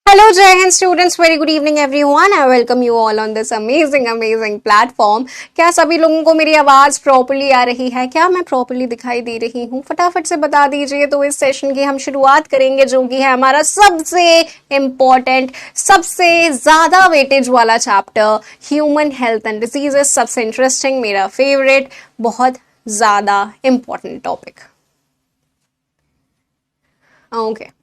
Hello, Jai Hind students. Very good evening, everyone. I welcome you all on this amazing platform. क्या सभी लोगों को मेरी आवाज प्रॉपर्ली आ रही है? क्या मैं प्रॉपर्ली दिखाई दे रही हूँ? फटाफट से बता दीजिए। तो इस सेशन की हम शुरुआत करेंगे, जो कि है हमारा सबसे इम्पोर्टेंट, सबसे ज्यादा वेटेज वाला chapter, human health and diseases. सबसे इंटरेस्टिंग, मेरा फेवरेट, बहुत ज्यादा important topic. Okay,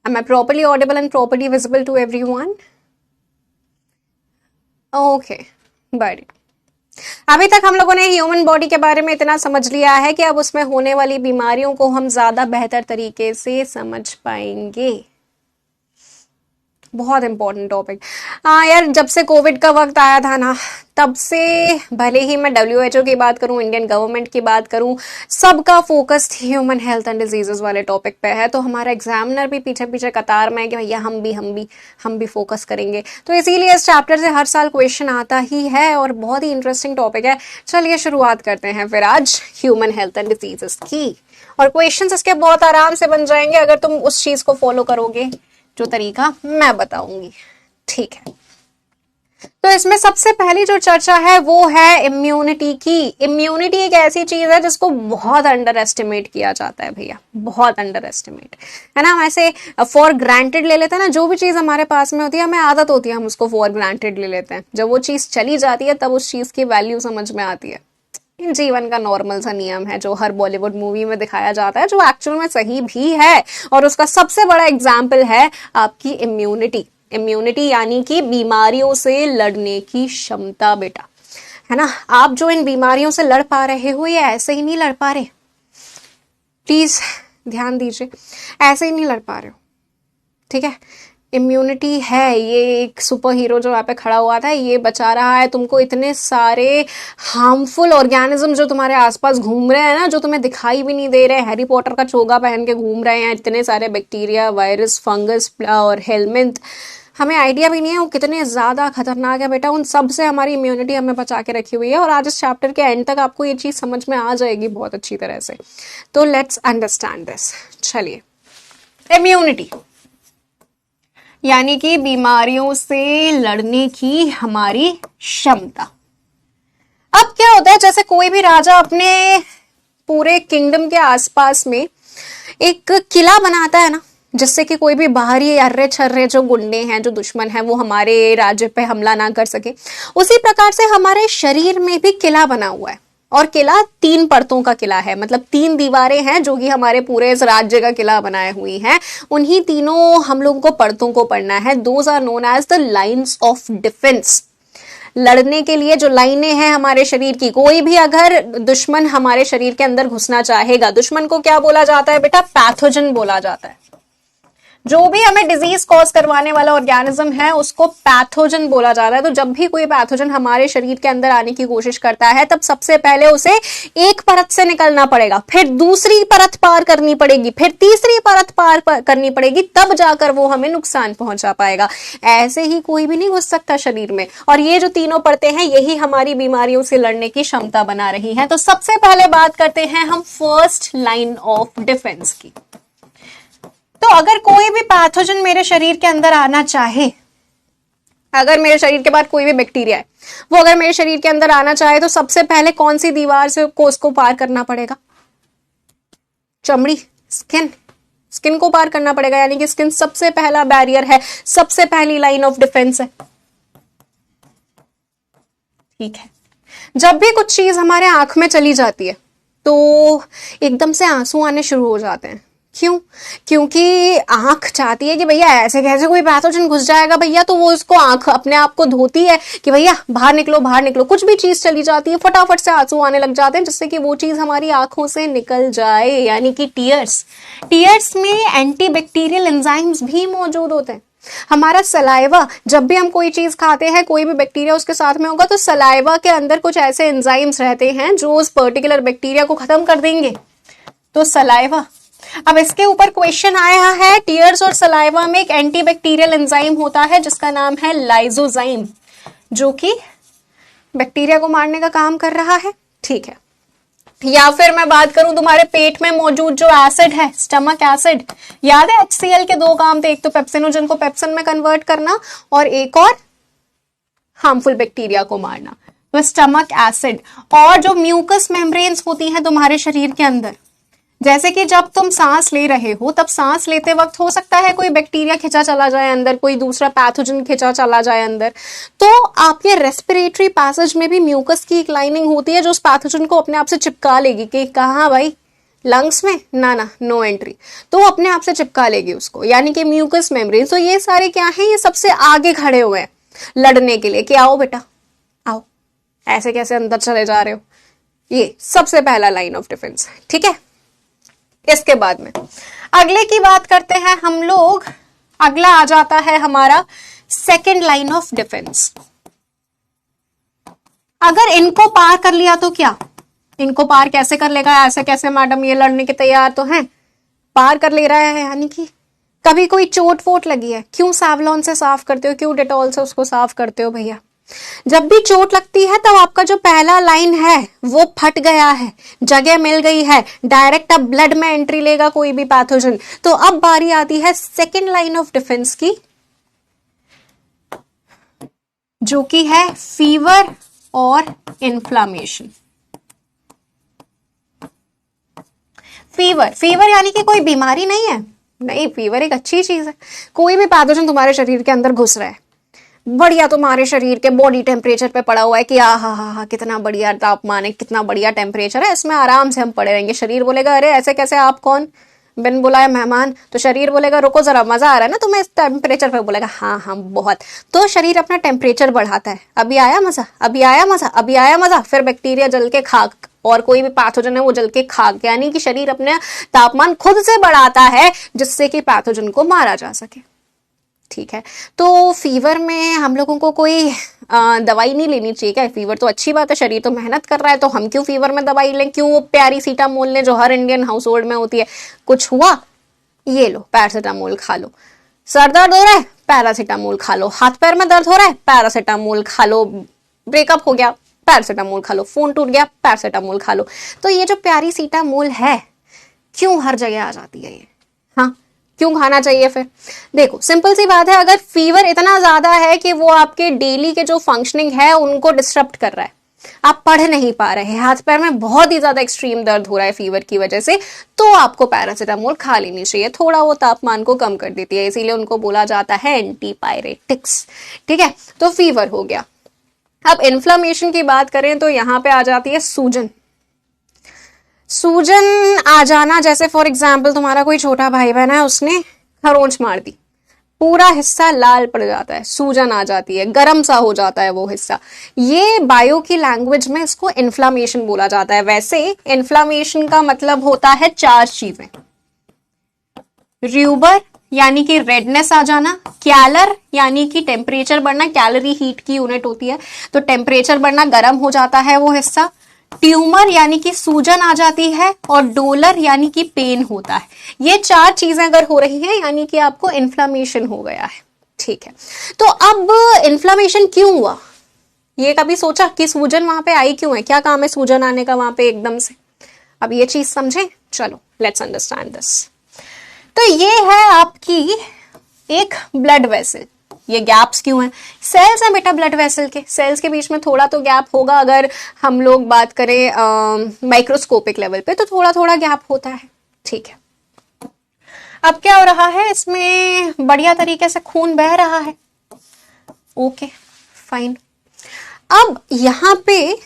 am I properly audible and properly visible to everyone? Okay, बड़ी अभी तक हम लोगों ने ह्यूमन बॉडी के बारे में इतना समझ लिया है कि अब उसमें होने वाली बीमारियों को हम ज्यादा बेहतर तरीके से समझ पाएंगे। बहुत इंपॉर्टेंट टॉपिक। यार, जब से कोविड का वक्त आया था ना, तब से भले ही मैं WHO की बात करूं, इंडियन गवर्नमेंट की बात करूं, सबका focus human health and diseases वाले टॉपिक पे है। तो हमारा एग्जामिनर भी पीछे पीछे कतार में है कि भैया हम भी फोकस करेंगे। तो इसीलिए इस चैप्टर से हर साल क्वेश्चन आता ही है और बहुत ही इंटरेस्टिंग टॉपिक है। चलिए शुरुआत करते हैं फिर आज ह्यूमन हेल्थ एंड डिजीजेस की। और क्वेश्चन इसके बहुत आराम से बन जाएंगे अगर तुम उस चीज को फॉलो करोगे जो तरीका मैं बताऊंगी। ठीक है, तो इसमें सबसे पहली जो चर्चा है वो है इम्यूनिटी की। इम्यूनिटी एक ऐसी चीज है जिसको बहुत अंडर एस्टिमेट किया जाता है भैया, बहुत अंडर एस्टिमेट, है ना। हम ऐसे फॉर ग्रांटेड ले लेते हैं ना, जो भी चीज हमारे पास में होती है, हमें आदत होती है, हम उसको फॉर ग्रांटेड ले लेते हैं। जब वो चीज चली जाती है तब उस चीज की वैल्यू समझ में आती है। जीवन का नॉर्मल सा नियम है जो हर बॉलीवुड मूवी में दिखाया जाता है, जो एक्चुअल में सही भी है। और उसका सबसे बड़ा एग्जाम्पल है आपकी इम्यूनिटी। इम्यूनिटी यानी कि बीमारियों से लड़ने की क्षमता बेटा, है ना। आप जो इन बीमारियों से लड़ पा रहे हो, ये ऐसे ही नहीं लड़ पा रहे, प्लीज ध्यान दीजिए, ऐसे ही नहीं लड़ पा रहे हो, ठीक है। इम्यूनिटी है, ये एक सुपर हीरो जो वहां पे खड़ा हुआ था, ये बचा रहा है तुमको इतने सारे हार्मफुल ऑर्गेनिज्म जो तुम्हारे आसपास घूम रहे हैं ना, जो तुम्हें दिखाई भी नहीं दे रहे। हैरी पॉटर का चोगा पहन के घूम रहे हैं इतने सारे बैक्टीरिया, वायरस, फंगस और हेलमिंथ। हमें आइडिया भी नहीं है वो कितने ज्यादा खतरनाक है बेटा। उन सब से हमारी इम्यूनिटी हमें बचा के रखी हुई है। और आज इस चैप्टर के एंड तक आपको ये चीज समझ में आ जाएगी बहुत अच्छी तरह से। तो लेट्स अंडरस्टैंड दिस। चलिए, इम्यूनिटी यानी कि बीमारियों से लड़ने की हमारी क्षमता। अब क्या होता है, जैसे कोई भी राजा अपने पूरे किंगडम के आसपास में एक किला बनाता है ना, जिससे कि कोई भी बाहरी अर्रे छर्रे जो गुंडे हैं, जो दुश्मन हैं, वो हमारे राज्य पे हमला ना कर सके। उसी प्रकार से हमारे शरीर में भी किला बना हुआ है। और किला 3 परतों का किला है, मतलब 3 दीवारें हैं जो कि हमारे पूरे इस राज्य का किला बनाए हुई हैं। उन्हीं तीनों हम लोगों को परतों को पढ़ना है। Those are known as the lines of defence. लड़ने के लिए जो लाइनें हैं हमारे शरीर की, कोई भी अगर दुश्मन हमारे शरीर के अंदर घुसना चाहेगा, दुश्मन को क्या बोला जाता है बेटा? पैथोजन बोला जाता है। जो भी हमें डिजीज कॉज करवाने वाला ऑर्गेनिज्म है उसको पैथोजन बोला जा रहा है। तो जब भी कोई पैथोजन हमारे शरीर के अंदर आने की कोशिश करता है, तब सबसे पहले उसे एक परत से निकलना पड़ेगा, फिर दूसरी परत पार करनी पड़ेगी, फिर तीसरी परत पार करनी पड़ेगी, तब जाकर वो हमें नुकसान पहुंचा पाएगा। ऐसे ही कोई भी नहीं घुस सकता शरीर में। और ये जो तीनों परतें हैं, यही हमारी बीमारियों से लड़ने की क्षमता बना रही है। तो सबसे पहले बात करते हैं हम फर्स्ट लाइन ऑफ डिफेंस की। तो अगर कोई भी पैथोजन मेरे शरीर के अंदर आना चाहे, अगर मेरे शरीर के बाद कोई भी बैक्टीरिया है, वो अगर मेरे शरीर के अंदर आना चाहे, तो सबसे पहले कौन सी दीवार से को उसको पार करना पड़ेगा? चमड़ी, स्किन को पार करना पड़ेगा। यानी कि स्किन सबसे पहला बैरियर है, सबसे पहली लाइन ऑफ डिफेंस है। ठीक है, जब भी कुछ चीज हमारे आंख में चली जाती है तो एकदम से आंसू आने शुरू हो जाते हैं। क्यों? क्योंकि आंख चाहती है कि भैया ऐसे कैसे कोई पैथोजन घुस जाएगा भैया, तो वो उसको आंख अपने आप को धोती है कि भैया बाहर निकलो बाहर निकलो। कुछ भी चीज चली जाती है, फटाफट से आंसू आने लग जाते हैं, जिससे कि वो चीज हमारी आंखों से निकल जाए। यानी कि टीयर्स में एंटी बैक्टीरियल एंजाइम्स भी मौजूद होते हैं। हमारा सलाइवा, जब भी हम कोई चीज खाते हैं, कोई भी बैक्टीरिया उसके साथ में होगा, तो सलाइवा के अंदर कुछ ऐसे एंजाइम्स रहते हैं जो उस पर्टिकुलर बैक्टीरिया को खत्म कर देंगे। तो सलाइवा। अब इसके ऊपर क्वेश्चन आया है, टीयर्स और सलाइवा में एक एंटीबैक्टीरियल एंजाइम होता है जिसका नाम है लाइजोजाइम, जो कि बैक्टीरिया को मारने का काम कर रहा है। ठीक है, या फिर मैं बात करूं तुम्हारे पेट में मौजूद जो एसिड है, स्टमक एसिड, याद है HCl के दो काम थे, एक तो पेप्सिनोजन को पेप्सिन में कन्वर्ट करना और एक और हार्मफुल बैक्टीरिया को मारना। तो स्टमक एसिड और जो म्यूकस मेम्ब्रेन्स होती हैं तुम्हारे शरीर के अंदर, जैसे कि जब तुम सांस ले रहे हो तब सांस लेते वक्त हो सकता है कोई बैक्टीरिया खिंचा चला जाए अंदर, कोई दूसरा पैथोजन खिंचा चला जाए अंदर, तो आपके रेस्पिरेटरी पैसेज में भी म्यूकस की एक लाइनिंग होती है जो उस पैथोजन को अपने आप से चिपका लेगी कि कहाँ भाई, लंग्स में, ना नो एंट्री, तो वो अपने आप से चिपका लेगी उसको, यानी कि म्यूकस मेम्ब्रेन। तो ये सारे क्या हैं, ये सबसे आगे खड़े हुए हैं लड़ने के लिए कि आओ बेटा आओ, ऐसे कैसे अंदर चले जा रहे हो। ये सबसे पहला लाइन ऑफ डिफेंस, ठीक है। इसके बाद में अगले की बात करते हैं हम लोग। अगला आ जाता है हमारा सेकेंड लाइन ऑफ डिफेंस। अगर इनको पार कर लिया तो क्या, इनको पार कैसे कर लेगा, ऐसे कैसे मैडम, ये लड़ने के तैयार तो हैं, पार कर ले रहा है, यानी कि कभी कोई चोट वोट लगी है, क्यों सैवलॉन से साफ करते हो, क्यों डेटॉल से उसको साफ करते हो भैया। जब भी चोट लगती है तब आपका जो पहला लाइन है वो फट गया है, जगह मिल गई है, डायरेक्ट अब ब्लड में एंट्री लेगा कोई भी पैथोजन। तो अब बारी आती है सेकेंड लाइन ऑफ डिफेंस की, जो कि है फीवर और इन्फ्लामेशन। फीवर यानी कि कोई बीमारी नहीं है, नहीं, फीवर एक अच्छी चीज है। कोई भी पैथोजन तुम्हारे शरीर के अंदर घुस रहा है, बढ़िया तुम्हारे शरीर के बॉडी टेम्परेचर पे पड़ा हुआ है कि हा कितना बढ़िया तापमान है, कितना बढ़िया टेम्परेचर है, इसमें आराम से हम पड़े रहेंगे। शरीर बोलेगा अरे ऐसे कैसे, आप कौन, बिन बुलाए मेहमान। तो शरीर बोलेगा रुको जरा, मजा आ रहा है ना तुम्हें इस टेम्परेचर पे, बोलेगा हाँ बहुत। तो शरीर अपना टेम्परेचर बढ़ाता है, अभी आया मजा, अभी आया मजा, अभी आया मजा, फिर बैक्टीरिया जल के खाक और कोई भी पैथोजन है वो जल के खाक, यानी कि शरीर अपने तापमान खुद से बढ़ाता है जिससे कि पैथोजन को मारा जा सके, ठीक है। तो फीवर में हम लोगों को कोई दवाई नहीं लेनी चाहिए क्या? फीवर तो अच्छी बात है, शरीर तो मेहनत कर रहा है, तो हम क्यों फीवर में दवाई लें, क्यों वो पैरासीटामोल लें जो हर इंडियन हाउस होल्ड में होती है। कुछ हुआ, ये लो पैरासीटामोल खा लो, सर दर्द हो रहा है पैरासीटामोल खा लो, हाथ पैर में दर्द हो रहा है पैरासीटामोल खा लो, ब्रेकअप हो गया पैरासीटामोल खा लो, फोन टूट गया पैरासीटामोल खा लो। तो ये जो पैरासीटामोल है क्यों हर जगह आ जाती है ये, हाँ क्यों खाना चाहिए फिर? देखो सिंपल सी बात है, अगर फीवर इतना ज्यादा है कि वो आपके डेली के जो फंक्शनिंग है उनको डिस्टर्ब कर रहा है, आप पढ़ नहीं पा रहे हैं, हाथ पैर में बहुत ही ज्यादा एक्सट्रीम दर्द हो रहा है फीवर की वजह से, तो आपको पैरासीटामोल खा लेनी चाहिए, थोड़ा वो तापमान को कम कर देती है, इसीलिए उनको बोला जाता है एंटीपायरेटिक्स, ठीक है। तो फीवर हो गया। अब इन्फ्लामेशन की बात करें तो यहां पे आ जाती है सूजन। सूजन आ जाना, जैसे फॉर एग्जाम्पल तुम्हारा कोई छोटा भाई बहन है, उसने खरोंच मार दी, पूरा हिस्सा लाल पड़ जाता है, सूजन आ जाती है, गर्म सा हो जाता है वो हिस्सा। ये बायो की लैंग्वेज में इसको इन्फ्लामेशन बोला जाता है। वैसे इन्फ्लामेशन का मतलब होता है 4 चीजें, र्यूबर यानी कि रेडनेस आ जाना, कैलर यानी कि टेम्परेचर बढ़ना, कैलोरी हीट की यूनिट होती है, तो टेम्परेचर बढ़ना, गर्म हो जाता है वो हिस्सा, ट्यूमर यानी कि सूजन आ जाती है, और डोलर यानी कि पेन होता है। ये 4 चीजें अगर हो रही हैं यानी कि आपको इन्फ्लामेशन हो गया है, ठीक है। तो अब इन्फ्लामेशन क्यों हुआ, ये कभी सोचा कि सूजन वहां पे आई क्यों है, क्या काम है सूजन आने का वहां पे एकदम से? अब ये चीज समझें, चलो लेट्स अंडरस्टैंड दिस। तो ये है आपकी एक ब्लड वेसल, ये गैप्स क्यों हैं? सेल्स हैं बेटा ब्लड वेसल के, सेल्स के बीच में थोड़ा तो गैप होगा, अगर हम लोग बात करें माइक्रोस्कोपिक लेवल पे तो थोड़ा थोड़ा गैप होता है, ठीक है। अब क्या हो रहा है, इसमें बढ़िया तरीके से खून बह रहा है, ओके फाइन। अब यहां पे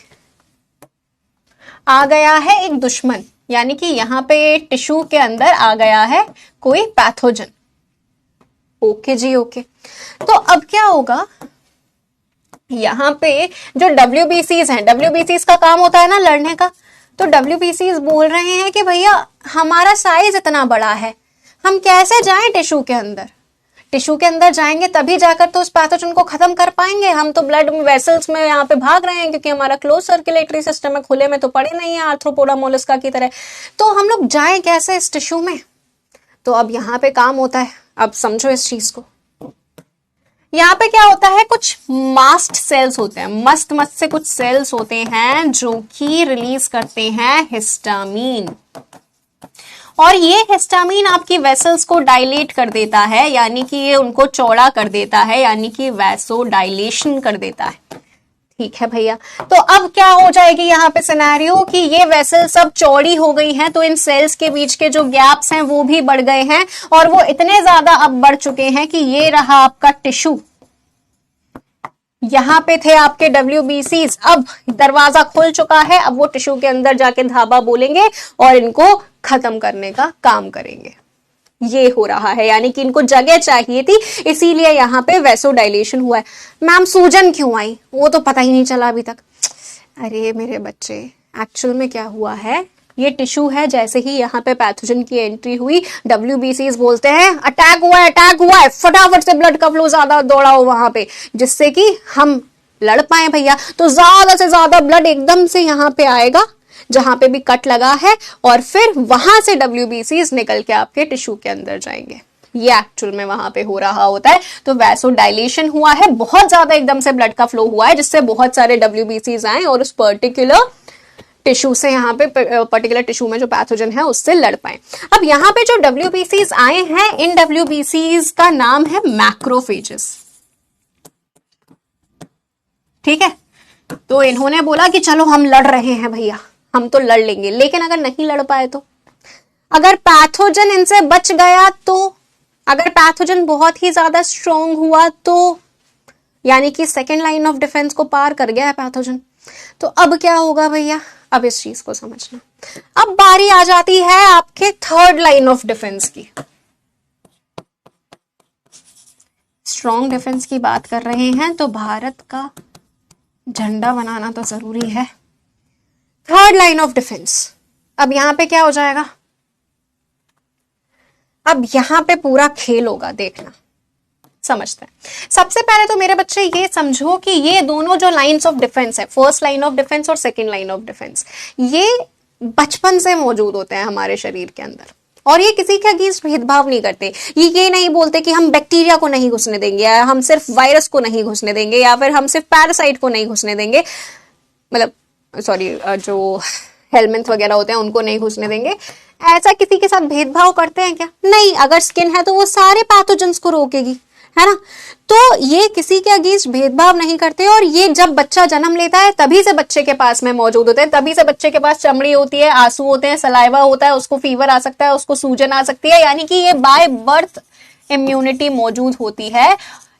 आ गया है एक दुश्मन, यानी कि यहां पे टिश्यू के अंदर आ गया है कोई पैथोजन, ओके जी ओके। तो अब क्या होगा, यहां पे जो WBCs हैं, WBCs का काम होता है ना लड़ने का, तो WBCs बोल रहे हैं कि भैया हमारा साइज इतना बड़ा है, हम कैसे जाएं टिश्यू के अंदर, टिश्यू के अंदर जाएंगे तभी जाकर तो उस पैथोजन को खत्म कर पाएंगे, हम तो ब्लड वेसल्स में यहाँ पे भाग रहे हैं क्योंकि हमारा क्लोज सर्कुलेटरी सिस्टम है, खुले में तो पड़े नहीं है आर्थ्रोपोडा मोलस्का की तरह, तो हम लोग जाएं कैसे इस टिश्यू में? तो अब यहाँ पे काम होता है, अब समझो इस चीज को, यहाँ पे क्या होता है, कुछ मास्ट सेल्स होते हैं, मस्त मस्त से कुछ सेल्स होते हैं जो कि रिलीज करते हैं हिस्टामीन, और ये हिस्टामीन आपकी वेसल्स को डायलेट कर देता है, यानी कि ये उनको चौड़ा कर देता है, यानी कि वैसो डायलेशन कर देता है। ठीक है भैया, तो अब क्या हो जाएगी यहाँ पे सिनेरियो कि ये वेसल सब चौड़ी हो गई हैं, तो इन सेल्स के बीच के जो गैप्स हैं वो भी बढ़ गए हैं, और वो इतने ज्यादा अब बढ़ चुके हैं कि ये रहा आपका टिश्यू, यहाँ पे थे आपके WBCs, अब दरवाजा खुल चुका है, अब वो टिश्यू के अंदर जाके धाबा बोलेंगे और इनको खत्म करने का काम करेंगे। ये हो रहा है, यानी कि इनको जगह चाहिए थी, इसीलिए यहाँ पे वैसोडाइलेशन हुआ है। मैम सूजन क्यों आई, वो तो पता ही नहीं चला अभी तक। अरे मेरे बच्चे, एक्चुअल में क्या हुआ है, ये टिश्यू है, जैसे ही यहाँ पे पैथोजन की एंट्री हुई, WBCs बोलते हैं अटैक हुआ है, फटाफट से ब्लड का फ्लो ज्यादा दौड़ाओ वहां पे, जिससे कि हम लड़ पाए भैया। तो ज्यादा से ज्यादा ब्लड एकदम से यहाँ पे आएगा जहां पे भी कट लगा है, और फिर वहां से WBCs निकल के आपके टिश्यू के अंदर जाएंगे। ये एक्चुअल में वहां पे हो रहा होता है। तो वैसोडाइलेशन हुआ है, बहुत ज्यादा एकदम से ब्लड का फ्लो हुआ है, जिससे बहुत सारे WBCs आए और उस पर्टिकुलर टिश्यू से, यहाँ पे पर्टिकुलर टिश्यू में जो पैथोजन है उससे लड़ पाए। अब यहाँ पे जो WBCs आए हैं, इन WBCs का नाम है मैक्रोफेजेस। ठीक है, तो इन्होंने बोला कि चलो हम लड़ रहे हैं भैया, हम तो लड़ लेंगे, लेकिन अगर नहीं लड़ पाए तो, अगर पैथोजन इनसे बच गया तो, अगर पैथोजन बहुत ही ज्यादा स्ट्रॉन्ग हुआ तो, यानी कि सेकेंड लाइन ऑफ डिफेंस को पार कर गया है पैथोजन, तो अब क्या होगा भैया, अब इस चीज को समझना। अब बारी आ जाती है आपके थर्ड लाइन ऑफ डिफेंस की। स्ट्रॉन्ग डिफेंस की बात कर रहे हैं तो भारत का झंडा बनाना तो जरूरी है। थर्ड लाइन ऑफ डिफेंस, अब यहां पे क्या हो जाएगा, अब यहां पे पूरा खेल होगा, देखना, समझते हैं। सबसे पहले तो मेरे बच्चे ये समझो कि ये दोनों जो लाइंस ऑफ डिफेंस है, फर्स्ट लाइन ऑफ डिफेंस और सेकंड लाइन ऑफ डिफेंस, ये बचपन से मौजूद होते हैं हमारे शरीर के अंदर, और ये किसी के अगेंस्ट भेदभाव नहीं करते। ये नहीं बोलते कि हम बैक्टीरिया को नहीं घुसने देंगे, या हम सिर्फ वायरस को नहीं घुसने देंगे, या फिर हम सिर्फ पैरासाइट को नहीं घुसने देंगे, मतलब सॉरी जो हेलमेंथ वगैरह होते हैं उनको नहीं घुसने देंगे। ऐसा किसी के साथ भेदभाव करते हैं क्या? नहीं, अगर स्किन है तो वो सारे पैथोजेंस को रोकेगी, है ना। तो ये किसी के अगेंस्ट भेदभाव नहीं करते, और ये जब बच्चा जन्म लेता है तभी से बच्चे के पास में मौजूद होते हैं, तभी से बच्चे के पास चमड़ी होती है, आंसू होते हैं, सलाइवा होता है, उसको फीवर आ सकता है, उसको सूजन आ सकती है, यानी कि ये बाय बर्थ इम्यूनिटी मौजूद होती है।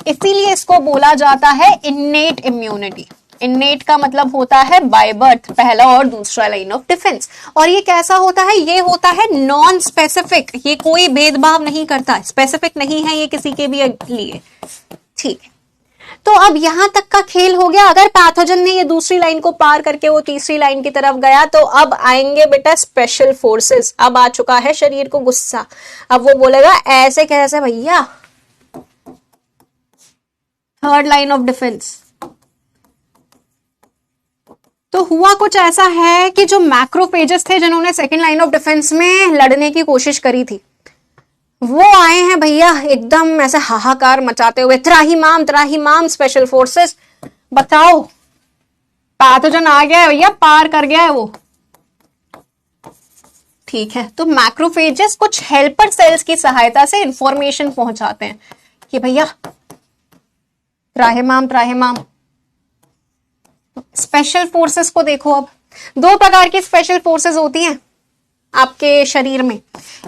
इसीलिए इसको बोला जाता है इन्नेट इम्यूनिटी। इन्नेट का मतलब होता है बाय बर्थ, पहला और दूसरा लाइन ऑफ डिफेंस। और ये कैसा होता है, ये होता है नॉन स्पेसिफिक, ये कोई भेदभाव नहीं करता, स्पेसिफिक नहीं है ये किसी के भी लिए। ठीक है, तो अब यहां तक का खेल हो गया। अगर पैथोजन ने ये दूसरी लाइन को पार करके वो तीसरी लाइन की तरफ गया, तो अब आएंगे बेटा स्पेशल फोर्सेस। अब आ चुका है शरीर को गुस्सा, अब वो बोलेगा ऐसे कैसे भैया, थर्ड लाइन ऑफ डिफेंस। तो हुआ कुछ ऐसा है कि जो मैक्रोफेजेस थे जिन्होंने सेकेंड लाइन ऑफ डिफेंस में लड़ने की कोशिश करी थी, वो आए हैं भैया एकदम ऐसे हाहाकार मचाते हुए, त्राहिमाम स्पेशल फोर्सेस। बताओ, पैथोजन आ गया है भैया, पार कर गया है वो। ठीक है, तो मैक्रोफेजेस कुछ हेल्पर सेल्स की सहायता से इंफॉर्मेशन पहुंचाते हैं कि भैया त्राहिमाम। स्पेशल फोर्सेस को देखो, अब दो प्रकार की स्पेशल फोर्सेस होती हैं आपके शरीर में,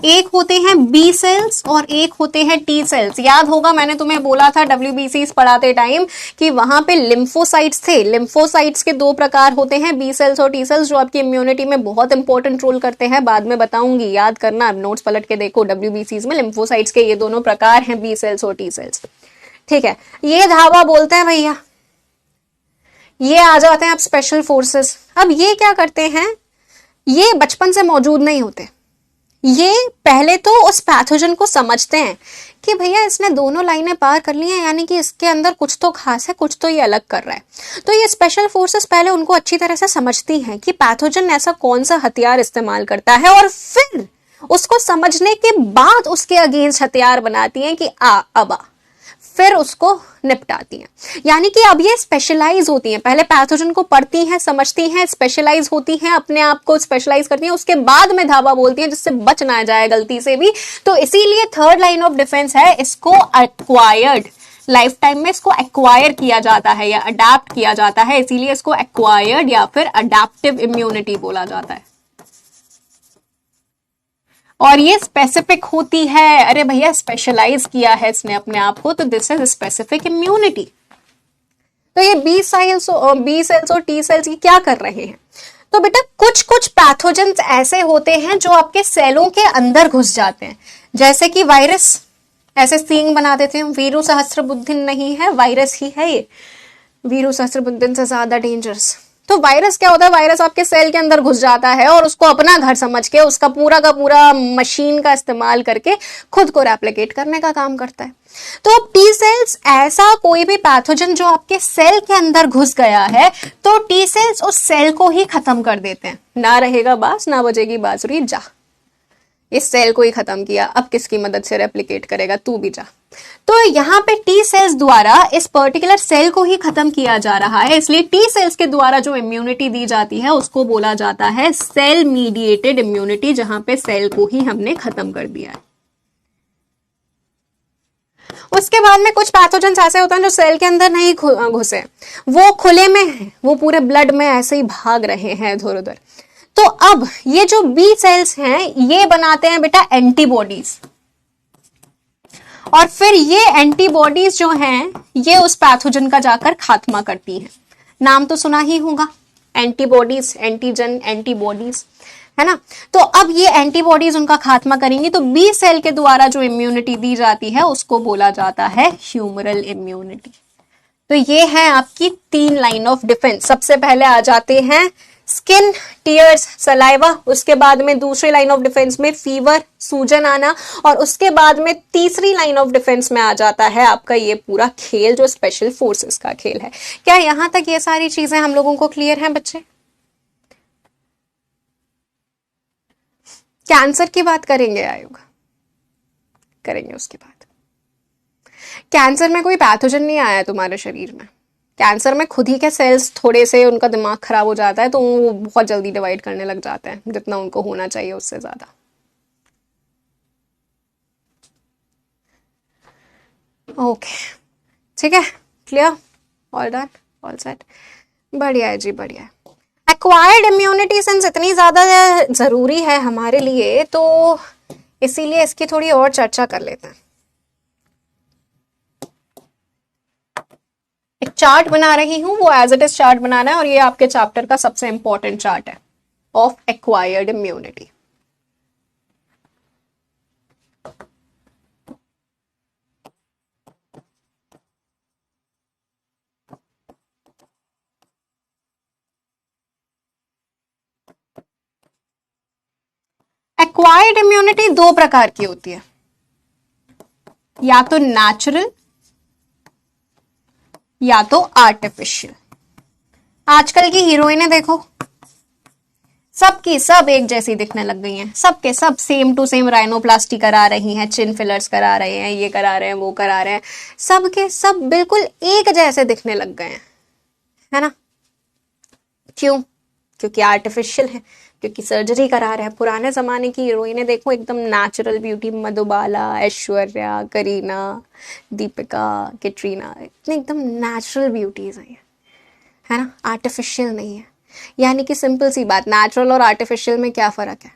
एक होते हैं बी सेल्स और एक होते हैं टी सेल्स। याद होगा मैंने तुम्हें बोला था WBCs पढ़ाते टाइम कि वहां पे लिम्फोसाइट्स थे। लिम्फोसाइट्स के दो प्रकार होते हैं, बी सेल्स और टी सेल्स, जो आपकी इम्यूनिटी में बहुत इंपॉर्टेंट रोल करते हैं। बाद में बताऊंगी, याद करना, नोट्स पलट के देखो। WBCs में लिम्फोसाइट्स के ये दोनों प्रकार हैं, बी सेल्स और टी सेल्स। ठीक है, ये धावा बोलते हैं भैया, ये आ जाते हैं आप स्पेशल फोर्सेस। अब ये क्या करते हैं, ये बचपन से मौजूद नहीं होते, ये पहले तो उस पैथोजन को समझते हैं कि भैया इसने दोनों लाइनें पार कर ली हैं, यानी कि इसके अंदर कुछ तो खास है, कुछ तो ये अलग कर रहा है। तो ये स्पेशल फोर्सेस पहले उनको अच्छी तरह से समझती हैं कि पैथोजन ऐसा कौन सा हथियार इस्तेमाल करता है, और फिर उसको समझने के बाद उसके अगेंस्ट हथियार बनाती हैं कि अब फिर उसको निपटाती हैं। यानी कि अब ये स्पेशलाइज होती हैं, पहले पैथोजन को पढ़ती हैं, समझती हैं, स्पेशलाइज होती हैं, अपने आप को स्पेशलाइज करती हैं, उसके बाद में धावा बोलती हैं जिससे बच ना जाए गलती से भी। तो इसीलिए थर्ड लाइन ऑफ डिफेंस है, इसको एक्वायर्ड, लाइफ टाइम में इसको एक्वायर किया जाता है या अडेप्ट किया जाता है, इसीलिए इसको एक्वायर्ड या फिर अडेप्टिव इम्यूनिटी बोला जाता है। और ये स्पेसिफिक होती है, अरे भैया स्पेशलाइज किया है इसने अपने आप को, तो दिस इज स्पेसिफिक इम्यूनिटी। तो ये बी सेल्स और टी सेल्स ये क्या कर रहे हैं? तो बेटा कुछ कुछ पैथोजेंस ऐसे होते हैं जो आपके सेलों के अंदर घुस जाते हैं, जैसे कि वायरस, ऐसे सींग बना देते हैं। वीरू सहस्त्रबुद्धिन नहीं है, वायरस ही है ये, वीरू सहस्त्रबुद्धिन से ज्यादा डेंजरस। तो वायरस क्या होता है? वायरस आपके सेल के अंदर घुस जाता है और उसको अपना घर समझ के उसका पूरा का पूरा मशीन का इस्तेमाल करके खुद को रेप्लिकेट करने का काम करता है। तो अब टी सेल्स ऐसा कोई भी पैथोजन जो आपके सेल के अंदर घुस गया है, तो टी सेल्स उस सेल को ही खत्म कर देते हैं। ना रहेगा बांस ना बजेगी बांसुरी, जा, इस सेल को ही खत्म किया, अब किसकी मदद से रेप्लिकेट करेगा, तू भी जा। तो यहाँ पे टी सेल्स द्वारा इस पर्टिकुलर सेल को ही खत्म किया जा रहा है, इसलिए टी सेल्स के द्वारा जो इम्यूनिटी दी जाती है उसको बोला जाता है सेल मीडिएटेड इम्यूनिटी, जहां पे सेल को ही हमने खत्म कर दिया है। उसके बाद में कुछ पैथोजेंस ऐसे होते हैं जो सेल के अंदर नहीं घुसे, वो खुले में है, वो पूरे ब्लड में ऐसे ही भाग रहे हैं इधर उधर। तो अब ये जो बी सेल्स हैं ये बनाते हैं बेटा एंटीबॉडीज, और फिर ये एंटीबॉडीज जो हैं ये उस पैथोजन का जाकर खात्मा करती हैं। नाम तो सुना ही होगा, एंटीबॉडीज, एंटीजन, एंटीबॉडीज, है ना। तो अब ये एंटीबॉडीज उनका खात्मा करेंगी, तो बी सेल के द्वारा जो इम्यूनिटी दी जाती है उसको बोला जाता है ह्यूमरल इम्यूनिटी। तो ये है आपकी 3 लाइन ऑफ डिफेंस। सबसे पहले आ जाते हैं स्किन, टीयर्स, सलाइवा, उसके बाद में दूसरी लाइन ऑफ डिफेंस में फीवर, सूजन आना, और उसके बाद में तीसरी लाइन ऑफ डिफेंस में आ जाता है आपका ये पूरा खेल जो स्पेशल फोर्सेस का खेल है। क्या यहां तक ये सारी चीजें हम लोगों को क्लियर हैं बच्चे? कैंसर की बात करेंगे आयोग, करेंगे उसके बाद। कैंसर में कोई पैथोजन नहीं आया तुम्हारे शरीर में, कैंसर में खुद ही के सेल्स थोड़े से उनका दिमाग खराब हो जाता है, तो वो बहुत जल्दी डिवाइड करने लग जाते हैं, जितना उनको होना चाहिए उससे ज्यादा। ओके, ठीक है, clear, all done, all set, बढ़िया है जी, बढ़िया है। एक्वायर्ड इम्यूनिटी सेंस इतनी ज्यादा जरूरी है हमारे लिए, तो इसीलिए इसकी थोड़ी और चर्चा कर लेते हैं। एक चार्ट बना रही हूं, वो एज इट इज चार्ट बनाना है, और ये आपके चैप्टर का सबसे इंपॉर्टेंट चार्ट है of acquired immunity. Acquired immunity 2 प्रकार की होती है, या तो नेचुरल या तो आर्टिफिशियल। आजकल की हीरोइनें देखो, सबकी सब एक जैसी दिखने लग गई हैं, सबके सब सेम टू सेम राइनोप्लास्टी करा रही हैं, चिन फिलर्स करा रहे हैं, ये करा रहे हैं, वो करा रहे हैं, सबके सब बिल्कुल एक जैसे दिखने लग गए हैं, है ना। क्यों? क्योंकि आर्टिफिशियल है, क्योंकि सर्जरी करा रहे हैं। पुराने जमाने की हीरोइनें देखो एकदम नेचुरल ब्यूटी, मधुबाला, ऐश्वर्या, करीना, दीपिका, कैटरीना, इतनी एकदम नेचुरल ब्यूटीज है ना, आर्टिफिशियल नहीं है। यानी कि सिंपल सी बात, नेचुरल और आर्टिफिशियल में क्या फर्क है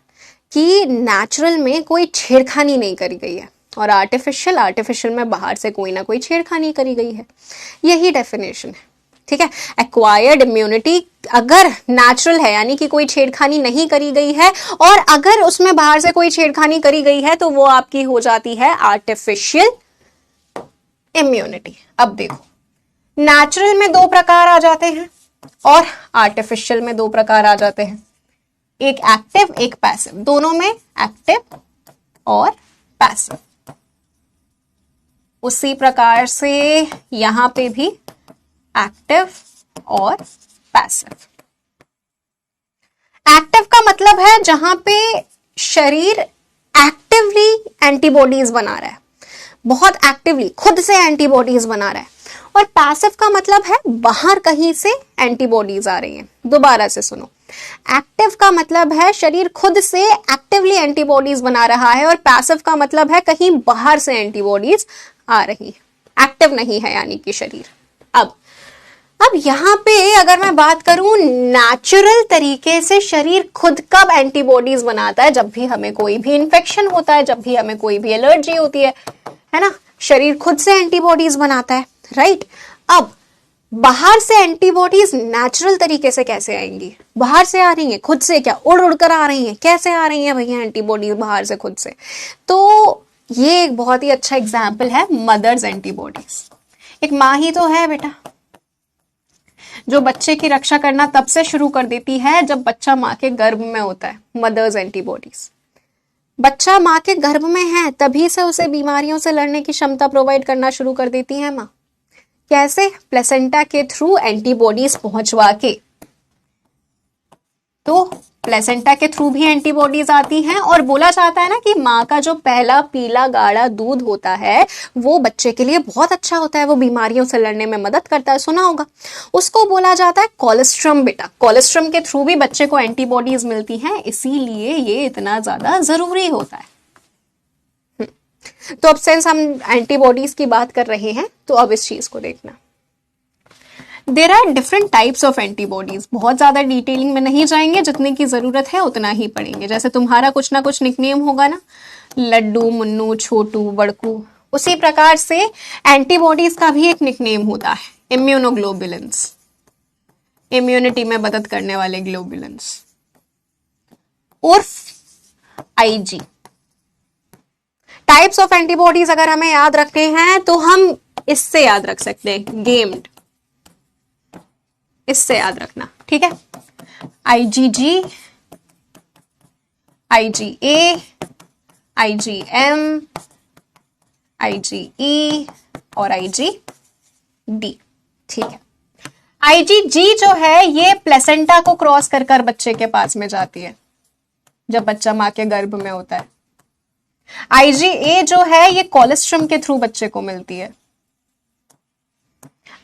कि नेचुरल में कोई छेड़खानी नहीं करी गई है, और आर्टिफिशियल में बाहर से कोई ना कोई छेड़खानी करी गई है। यही डेफिनेशन है, ठीक है। एक्वायर्ड इम्यूनिटी अगर नेचुरल है, यानी कि कोई छेड़खानी नहीं करी गई है, और अगर उसमें बाहर से कोई छेड़खानी करी गई है, तो वो आपकी हो जाती है आर्टिफिशियल इम्यूनिटी। अब देखो, नेचुरल में 2 प्रकार आ जाते हैं और आर्टिफिशियल में 2 प्रकार आ जाते हैं, एक एक्टिव एक पैसिव। दोनों में एक्टिव और पैसिव। उसी प्रकार से यहां पे भी एक्टिव और पैसिव। एक्टिव का मतलब है जहां पे शरीर एक्टिवली एंटीबॉडीज बना रहा है, बहुत एक्टिवली खुद से एंटीबॉडीज बना रहा है। और पैसिव का मतलब है बाहर कहीं से एंटीबॉडीज आ रही हैं। दोबारा से सुनो, एक्टिव का मतलब है शरीर खुद से एक्टिवली एंटीबॉडीज बना रहा है, और पैसिव का मतलब है कहीं बाहर से एंटीबॉडीज आ रही है, एक्टिव नहीं है यानी कि शरीर। अब यहां पे अगर मैं बात करूं नेचुरल तरीके से शरीर खुद कब एंटीबॉडीज बनाता है, जब भी हमें कोई भी इंफेक्शन होता है, जब भी हमें कोई भी एलर्जी होती है ना, शरीर खुद से एंटीबॉडीज बनाता है, राइट। अब बाहर से एंटीबॉडीज नेचुरल तरीके से कैसे आएंगी? बाहर से आ रही हैं, खुद से क्या उड़ उड़ कर आ रही हैं? कैसे आ रही हैं भैया एंटीबॉडीज बाहर से खुद से? तो ये एक बहुत ही अच्छा एग्जाम्पल है मदर्स एंटीबॉडीज। एक माँ ही तो है बेटा जो बच्चे की रक्षा करना तब से शुरू कर देती है जब बच्चा माँ के गर्भ में होता है। मदर्स एंटीबॉडीज, बच्चा माँ के गर्भ में है तभी से उसे बीमारियों से लड़ने की क्षमता प्रोवाइड करना शुरू कर देती है माँ। कैसे? प्लेसेंटा के थ्रू एंटीबॉडीज पहुंचवा के। तो प्लेसेंटा के थ्रू भी एंटीबॉडीज आती हैं, और बोला जाता है ना कि माँ का जो पहला पीला गाढ़ा दूध होता है वो बच्चे के लिए बहुत अच्छा होता है, वो बीमारियों से लड़ने में मदद करता है, सुना होगा। उसको बोला जाता है कोलेस्ट्रम बेटा। कोलेस्ट्रम के थ्रू भी बच्चे को एंटीबॉडीज मिलती हैं, इसीलिए ये इतना ज्यादा जरूरी होता है। तो अब सिंस हम एंटीबॉडीज की बात कर रहे हैं तो अब इस चीज को देखना, there are different types of antibodies. बहुत ज्यादा डिटेलिंग में नहीं जाएंगे, जितने की जरूरत है उतना ही पढ़ेंगे। जैसे तुम्हारा कुछ ना कुछ निकनेम होगा ना, लड्डू, मुन्नू, छोटू, बड़कू, उसी प्रकार से एंटीबॉडीज का भी एक निकनेम होता है, इम्यूनोग्लोबुलिन्स, इम्यूनिटी में मदद करने वाले ग्लोबुलिन्स, उर्फ आईजी। टाइप्स ऑफ एंटीबॉडीज अगर हमें याद रखने हैं तो हम इससे याद रख सकते हैं, गेम्ड, इससे याद रखना, ठीक है। आईजीजी, आईजीए, आईजीएम, आईजीई और आईजीडी, ठीक है। आईजीजी जो है ये प्लेसेंटा को क्रॉस कर कर बच्चे के पास में जाती है जब बच्चा मां के गर्भ में होता है। आईजीए जो है ये कोलेस्ट्रम के थ्रू बच्चे को मिलती है।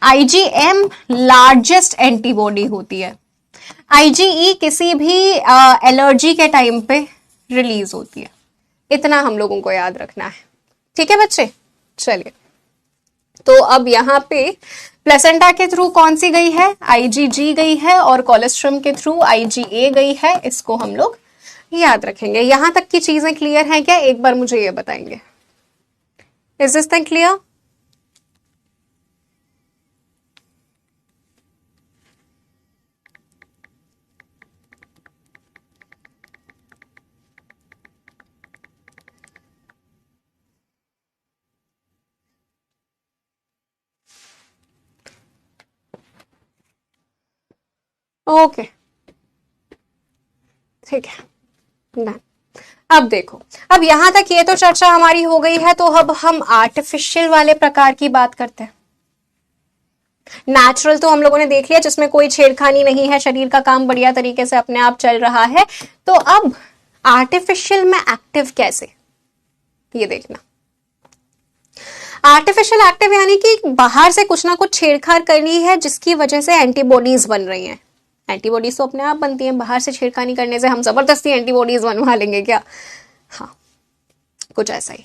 आईजीएम लार्जेस्ट एंटीबॉडी होती है। आईजीई किसी भी एलर्जी के टाइम पे रिलीज होती है। इतना हम लोगों को याद रखना है, ठीक है बच्चे। चलिए, तो अब यहाँ पे प्लेसेंटा के थ्रू कौन सी गई है? आईजीजी गई है, और कोलेस्ट्रम के थ्रू आईजीए गई है। इसको हम लोग याद रखेंगे। यहां तक की चीजें क्लियर हैं क्या? एक बार मुझे ये बताएंगे, is this thing clear? Okay, ठीक है ना। अब देखो, अब यहां तक ये तो चर्चा हमारी हो गई है, तो अब हम आर्टिफिशियल वाले प्रकार की बात करते हैं। नेचुरल तो हम लोगों ने देख लिया, जिसमें कोई छेड़खानी नहीं है, शरीर का काम बढ़िया तरीके से अपने आप चल रहा है। तो अब आर्टिफिशियल में एक्टिव कैसे, ये देखना। आर्टिफिशियल एक्टिव यानी कि बाहर से कुछ ना कुछ छेड़छाड़ करनी है जिसकी वजह से एंटीबॉडीज बन रही हैं। एंटीबॉडीज तो अपने आप बनती हैं, बाहर से छेड़खानी करने से हम जबरदस्ती एंटीबॉडीज बनवा लेंगे क्या? हाँ, कुछ ऐसा ही।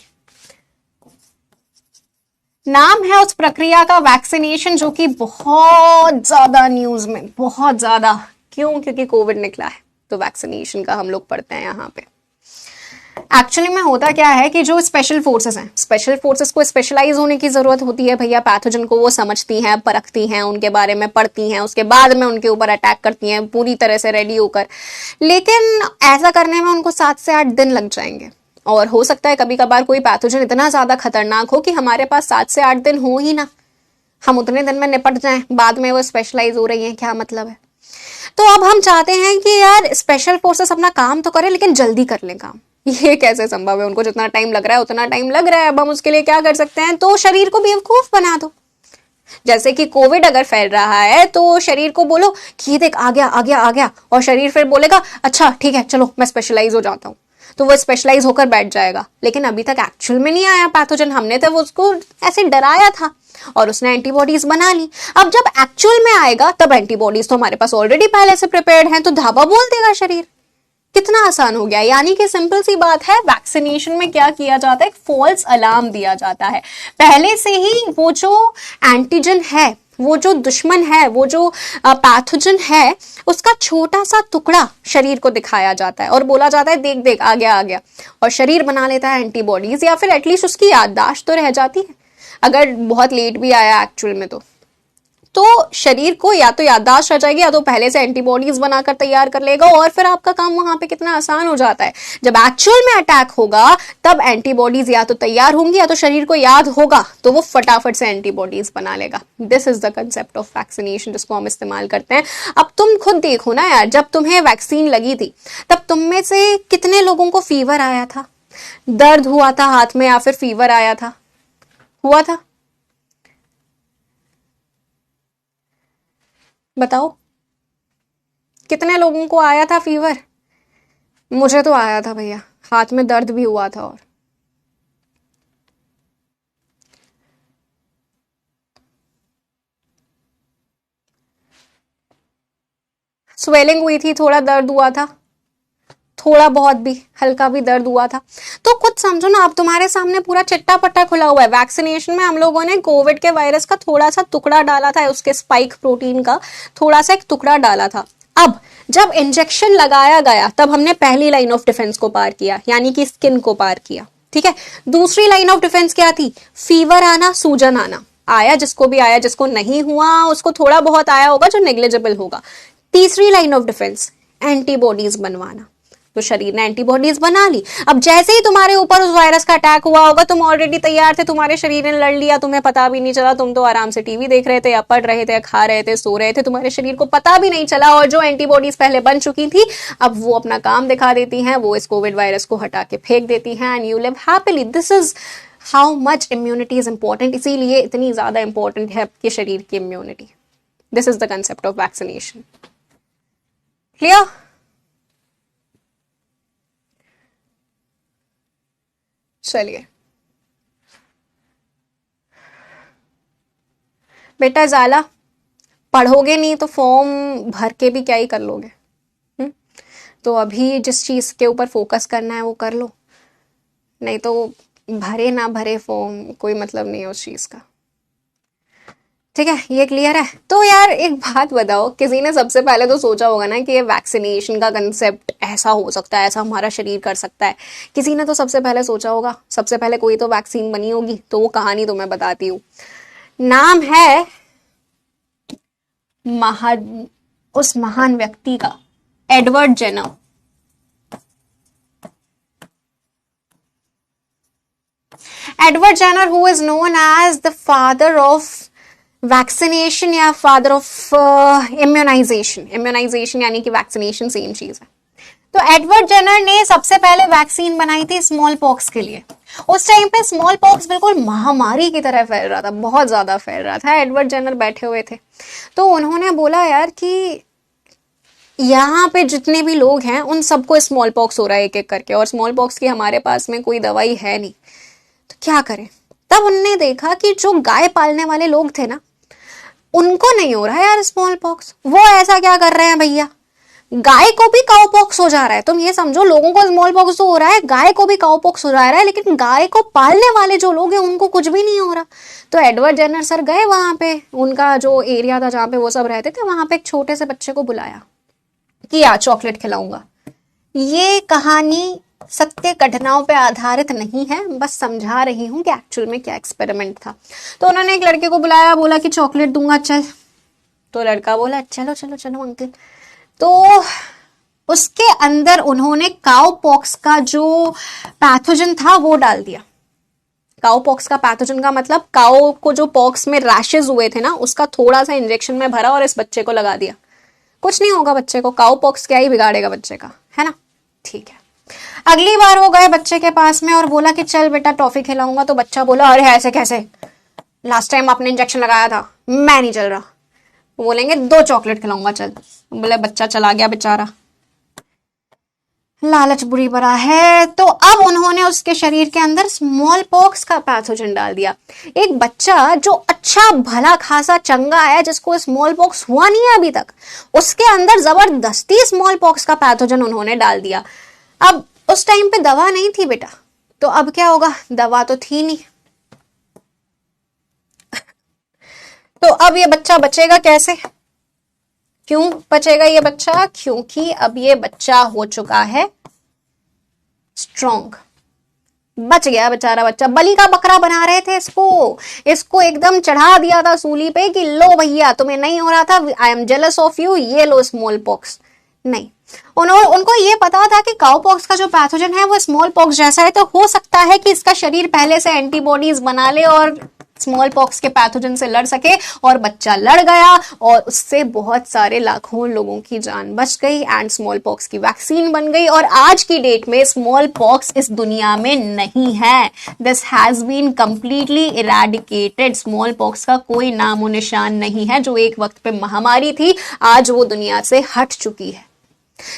नाम है उस प्रक्रिया का वैक्सीनेशन, जो कि बहुत ज्यादा न्यूज में, बहुत ज्यादा। क्यों? क्योंकि कोविड निकला है, तो वैक्सीनेशन का हम लोग पढ़ते हैं यहाँ पे। एक्चुअली में होता क्या है कि जो स्पेशल फोर्सेस हैं, स्पेशल फोर्सेस को स्पेशलाइज होने की जरूरत होती है भैया। पैथोजन को वो समझती हैं, परखती हैं, उनके बारे में पढ़ती हैं, उसके बाद में उनके ऊपर अटैक करती हैं पूरी तरह से रेडी होकर। लेकिन ऐसा करने में उनको 7 से 8 दिन लग जाएंगे, और हो सकता है कभी कभार कोई पैथोजन इतना ज्यादा खतरनाक हो कि हमारे पास 7 से 8 दिन हो ही ना, हम उतने दिन में निपट जाएं, बाद में वो स्पेशलाइज हो रही है, क्या मतलब है? तो अब हम चाहते हैं कि यार स्पेशल फोर्सेस अपना काम तो करें लेकिन जल्दी कर लें काम। ये कैसे संभव है? उनको जितना टाइम लग रहा है उतना टाइम लग रहा है। अब हम उसके लिए क्या कर सकते हैं? तो शरीर को बेवकूफ बना दो। जैसे कि कोविड अगर फैल रहा है तो शरीर को बोलो कि ये देख आ गया आ गया आ गया, और शरीर फिर बोलेगा अच्छा ठीक है चलो मैं स्पेशलाइज हो जाता हूँ। तो वो स्पेशलाइज होकर बैठ जाएगा। लेकिन अभी तक एक्चुअल में नहीं आया पैथोजन, हमने तो उसको ऐसे डराया था और उसने एंटीबॉडीज बना ली। अब जब एक्चुअल में आएगा तब एंटीबॉडीज तो हमारे पास ऑलरेडी पहले से प्रिपेयर्ड हैं, तो धाबा बोल देगा शरीर। कितना आसान हो गया। यानी कि सिंपल सी बात है, वैक्सीनेशन में क्या किया जाता है, एक फॉल्स अलार्म दिया जाता है। पहले से ही वो जो एंटीजन है, वो जो दुश्मन है, वो जो पैथोजन है, उसका छोटा सा टुकड़ा शरीर को दिखाया जाता है और बोला जाता है देख देख आ गया आ गया, और शरीर बना लेता है एंटीबॉडीज, या फिर एटलीस्ट उसकी याददाश्त तो रह जाती है अगर बहुत लेट भी आया एक्चुअल में। तो शरीर को या तो याददाश्त रह जाएगी या तो पहले से एंटीबॉडीज बनाकर तैयार कर लेगा, और फिर आपका काम वहां पे कितना आसान हो जाता है। जब एक्चुअल में अटैक होगा तब एंटीबॉडीज या तो तैयार होंगी या तो शरीर को याद होगा, तो वो फटाफट से एंटीबॉडीज बना लेगा। This is the concept of vaccination जिसको हम इस्तेमाल करते हैं। अब तुम खुद देखो ना यार, जब तुम्हें वैक्सीन लगी थी तब तुम में से कितने लोगों को फीवर आया था, दर्द हुआ था हाथ में, या फिर फीवर आया था, हुआ था? बताओ कितने लोगों को आया था फीवर? मुझे तो आया था भैया, हाथ में दर्द भी हुआ था और स्वेलिंग हुई थी, थोड़ा दर्द हुआ था, थोड़ा बहुत भी हल्का भी दर्द हुआ था। तो कुछ समझो ना, अब तुम्हारे सामने पूरा चिट्टा पट्टा खुला हुआ है। वैक्सीनेशन में हम लोगों ने कोविड के वायरस का थोड़ा सा टुकड़ा डाला था, उसके स्पाइक प्रोटीन का थोड़ा सा एक टुकड़ा डाला था। अब जब इंजेक्शन लगाया गया तब हमने पहली लाइन ऑफ डिफेंस को पार किया, यानी कि स्किन को पार किया। ठीक है, दूसरी लाइन ऑफ डिफेंस क्या थी? फीवर आना, सूजन आना। आया जिसको भी आया, जिसको नहीं हुआ उसको थोड़ा बहुत आया होगा जो नेग्लिजिबल होगा। तीसरी लाइन ऑफ डिफेंस एंटीबॉडीज बनवाना। तो शरीर ने एंटीबॉडीज बना ली। अब जैसे ही तुम्हारे ऊपर उस वायरस का अटैक हुआ होगा, तुम ऑलरेडी तैयार थे, तुम्हारे शरीर ने लड़ लिया, तुम्हें पता भी नहीं चला। तुम तो आराम से टीवी देख रहे थे या पढ़ रहे थे, खा रहे थे, सो रहे थे, तुम्हारे शरीर को पता भी नहीं चला। और जो एंटीबॉडीज पहले बन चुकी थी अब वो अपना काम दिखा देती हैं, वो इस कोविड वायरस को हटा के फेंक देती हैं, and you live happily. This is how much immunity is important. इसीलिए इतनी ज्यादा इंपॉर्टेंट है आपके शरीर की immunity. This is the concept of vaccination. Clear? चलिए बेटा, जाला पढ़ोगे नहीं तो फॉर्म भर के भी क्या ही कर लोगे। तो अभी जिस चीज के ऊपर फोकस करना है वो कर लो, नहीं तो भरे ना भरे फॉर्म कोई मतलब नहीं है उस चीज का। ठीक है, ये क्लियर है? तो यार एक बात बताओ, किसी ने सबसे पहले तो सोचा होगा ना कि ये वैक्सीनेशन का कंसेप्ट ऐसा हो सकता है, ऐसा हमारा शरीर कर सकता है। किसी ने तो सबसे पहले सोचा होगा, सबसे पहले कोई तो वैक्सीन बनी होगी। तो वो कहानी तो मैं बताती हूँ। नाम है उस महान व्यक्ति का, Edward Jenner. Edward Jenner, who is known as the father of vaccination या फादर ऑफ इम्यूनाइजेशन। इम्यूनाइजेशन यानी कि वैक्सीनेशन सेम चीज है। तो एडवर्ड जेनर ने सबसे पहले वैक्सीन बनाई थी स्मॉल पॉक्स के लिए। उस टाइम पे स्मॉल पॉक्स बिल्कुल महामारी की तरह फैल रहा था, बहुत ज्यादा फैल रहा था। एडवर्ड जेनर बैठे हुए थे, तो उन्होंने बोला यार कि यहाँ पे जितने भी लोग हैं उन सबको स्मॉल पॉक्स हो रहा है एक एक करके, और स्मॉल पॉक्स की हमारे पास में कोई दवाई है नहीं, तो क्या करें। तब उन्होंने देखा कि जो गाय पालने वाले लोग थे ना, उनको नहीं हो रहा है यार स्मॉल पॉक्स। वो ऐसा क्या कर रहे हैं भैया, गाय को भी काउ पॉक्स हो जा रहा है। तुम ये समझो, लोगों को स्मॉल पॉक्स तो हो रहा है, गाय को भी काउ पॉक्स हो जा रहा है, लेकिन गाय को पालने वाले जो लोग हैं उनको कुछ भी नहीं हो रहा। तो एडवर्ड जेनर सर गए वहां पे, उनका जो एरिया था जहां पे वो सब रहते थे, वहां पे एक छोटे से बच्चे को बुलाया कि यार चॉकलेट खिलाऊंगा। ये कहानी सत्य घटनाओं पे आधारित नहीं है, बस समझा रही हूँ कि एक्चुअल में क्या एक्सपेरिमेंट था। तो उन्होंने एक लड़के को बुलाया, बोला कि चॉकलेट दूंगा चल। तो लड़का बोला चलो चलो चलो अंकल। तो उसके अंदर उन्होंने काउ पॉक्स का जो पैथोजन था वो डाल दिया। काउ पॉक्स का पैथोजन का मतलब काउ को जो पॉक्स में रैशेज हुए थे ना, उसका थोड़ा सा इंजेक्शन में भरा और इस बच्चे को लगा दिया। कुछ नहीं होगा बच्चे को, काउ पॉक्स क्या ही बिगाड़ेगा बच्चे का, है ना। ठीक है, अगली बार वो गए बच्चे के पास में और बोला कि चल बेटा टॉफी खिलाऊंगा। तो बच्चा बोला अरे ऐसे कैसे, लास्ट टाइम आपने इंजेक्शन लगाया था, मैं नहीं चल रहा। बोलेंगे 2 चॉकलेट खिलाऊंगा चल। बोले बच्चा चला गया बेचारा। लालच बुरी बला है। तो अब उन्होंने उसके शरीर के अंदर स्मॉल पॉक्स का पैथोजन डाल दिया। एक बच्चा जो अच्छा भला खासा चंगा है, जिसको स्मॉल पॉक्स हुआ नहीं है अभी तक, उसके अंदर जबरदस्ती स्मॉल पॉक्स का पैथोजन उन्होंने डाल दिया। अब उस टाइम पे दवा नहीं थी बेटा, तो अब क्या होगा, दवा तो थी नहीं, तो अब ये बच्चा बचेगा कैसे? क्यों बचेगा ये बच्चा? क्योंकि अब ये बच्चा हो चुका है स्ट्रॉन्ग। बच गया बेचारा बच्चा। बलि का बकरा बना रहे थे इसको एकदम चढ़ा दिया था सूली पे कि लो भैया तुम्हें नहीं हो रहा था, I am jealous of you, ये लो स्मॉल पॉक्स। नहीं, उनको ये पता था कि काउ पॉक्स का जो पैथोजन है वो स्मॉल पॉक्स जैसा है, तो हो सकता है कि इसका शरीर पहले से एंटीबॉडीज बना ले और स्मॉल पॉक्स के पैथोजन से लड़ सके। और बच्चा लड़ गया और उससे बहुत सारे लाखों लोगों की जान बच गई एंड स्मॉल पॉक्स की वैक्सीन बन गई। और आज की डेट में स्मॉल पॉक्स इस दुनिया में नहीं है। This has been completely eradicated. Smallpox का कोई नामो निशान नहीं है। जो एक वक्त पे महामारी थी, आज वो दुनिया से हट चुकी है।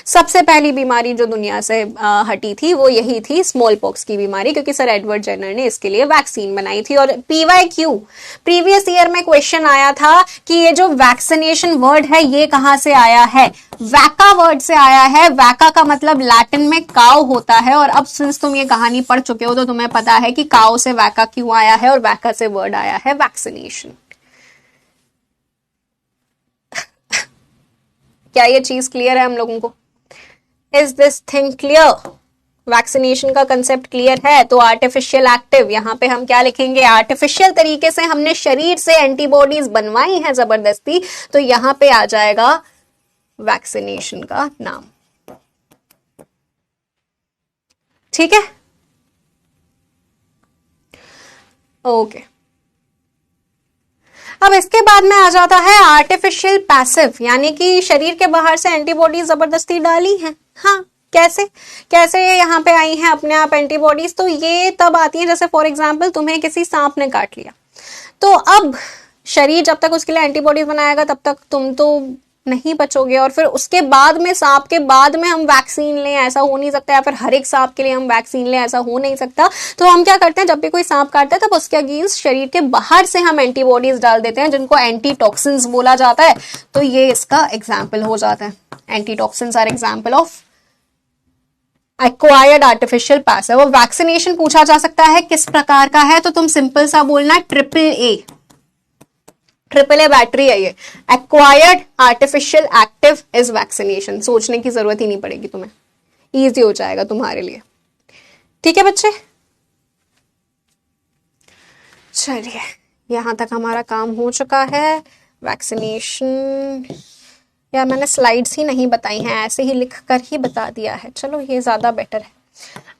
सबसे पहली बीमारी जो दुनिया से हटी थी वो यही थी, स्मॉल पॉक्स की बीमारी, क्योंकि सर एडवर्ड जेनर ने इसके लिए वैक्सीन बनाई थी। और PYQ प्रीवियस ईयर में क्वेश्चन आया था कि ये जो वैक्सीनेशन वर्ड है ये कहां से आया है? वैका वर्ड से आया है। वैका का मतलब लैटिन में काउ होता है। और अब सिंस तुम ये कहानी पढ़ चुके हो तो तुम्हें पता है कि काउ से वैका क्यों आया है, और वैका से वर्ड आया है वैक्सीनेशन। क्या ये चीज क्लियर है हम लोगों को? Is this thing clear? Vaccination का कंसेप्ट क्लियर है? तो आर्टिफिशियल एक्टिव, यहां पे हम क्या लिखेंगे? आर्टिफिशियल तरीके से हमने शरीर से एंटीबॉडीज बनवाई हैं जबरदस्ती, तो यहां पे आ जाएगा वैक्सीनेशन का नाम। ठीक है, ओके। अब इसके बाद में आ जाता है आर्टिफिशियल पैसिव, यानी कि शरीर के बाहर से एंटीबॉडीज जबरदस्ती डाली हैं। हाँ, कैसे कैसे यहाँ पे आई हैं अपने आप एंटीबॉडीज? तो ये तब आती है जैसे फॉर एग्जांपल तुम्हें किसी सांप ने काट लिया, तो अब शरीर जब तक उसके लिए एंटीबॉडीज बनाएगा तब तक तुम तो नहीं बचोगे, और फिर उसके बाद में, सांप के बाद में हम वैक्सीन लें ऐसा हो नहीं सकता, या फिर हर एक सांप के लिए हम वैक्सीन लें ऐसा हो नहीं सकता। तो हम क्या करते हैं, जब भी कोई सांप काटता है तब उसके अगेंस्ट शरीर के बाहर से हम एंटीबॉडीज डाल देते हैं, जिनको एंटीटॉक्सिन्स बोला जाता है। तो ये इसका एग्जाम्पल हो जाता है। Antitoxins are example of acquired artificial passive. और वैक्सीनेशन पूछा जा सकता है किस प्रकार का है, तो तुम सिंपल सा बोलना AAA। AAA बैटरी है ये। Acquired artificial active is vaccination. सोचने की जरूरत ही नहीं पड़ेगी तुम्हें, इजी हो जाएगा तुम्हारे लिए। ठीक है बच्चे, चलिए यहां तक हमारा काम हो चुका है। वैक्सीनेशन, यार मैंने स्लाइड्स ही नहीं बताई हैं, ऐसे ही लिख कर ही बता दिया है। चलो ये ज्यादा बेटर है।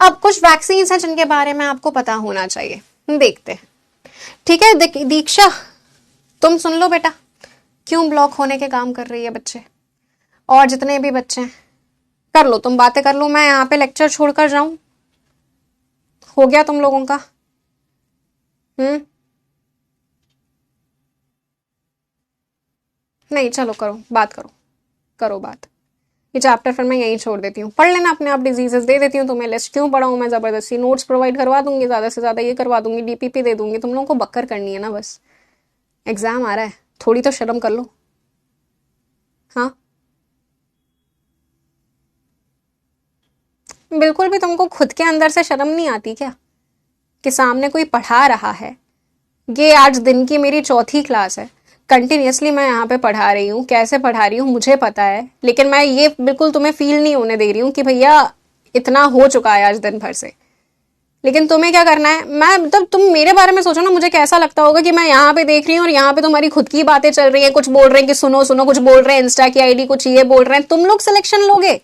अब कुछ वैक्सीन हैं जिनके बारे में आपको पता होना चाहिए, देखते हैं। ठीक है दीक्षा, तुम सुन लो बेटा, क्यों ब्लॉक होने के काम कर रही है बच्चे, और जितने भी बच्चे हैं कर लो, तुम बातें कर लो, मैं यहाँ पे लेक्चर छोड़कर जाऊं? हो गया तुम लोगों का? नहीं, चलो करो बात, करो बात। ये चैप्टर फिर मैं यहीं छोड़ देती हूँ, पढ़ लेना अपने आप। डिजीजेस दे देती हूँ तुम्हें लिस्ट, क्यों पढ़ाऊँ मैं जबरदस्ती? नोट्स प्रोवाइड करवा दूंगी, ज्यादा से ज्यादा ये करवा दूंगी, DPP दे दूंगी, तुम लोगों को बक्कर करनी है ना बस। एग्जाम आ रहा है, थोड़ी तो शर्म कर लो। हाँ, बिल्कुल भी तुमको खुद के अंदर से शर्म नहीं आती क्या कि सामने कोई पढ़ा रहा है? ये आज दिन की मेरी 4थी क्लास है, कंटिन्यूसली मैं यहाँ पे पढ़ा रही हूँ। कैसे पढ़ा रही हूँ मुझे पता है, लेकिन मैं ये बिल्कुल तुम्हें फील नहीं होने दे रही हूँ कि भैया इतना हो चुका है आज दिन भर से। लेकिन तुम्हें क्या करना है, मैं मतलब तुम मेरे बारे में सोचो ना, मुझे कैसा लगता होगा कि मैं यहाँ पे देख रही हूँ और यहाँ पे तुम्हारी खुद की बातें चल रही हैं, कुछ बोल रहे हैं कि सुनो सुनो, कुछ बोल रहे हैं इंस्टा की आईडी, कुछ ये बोल रहे हैं। तुम लोग सिलेक्शन लोगे?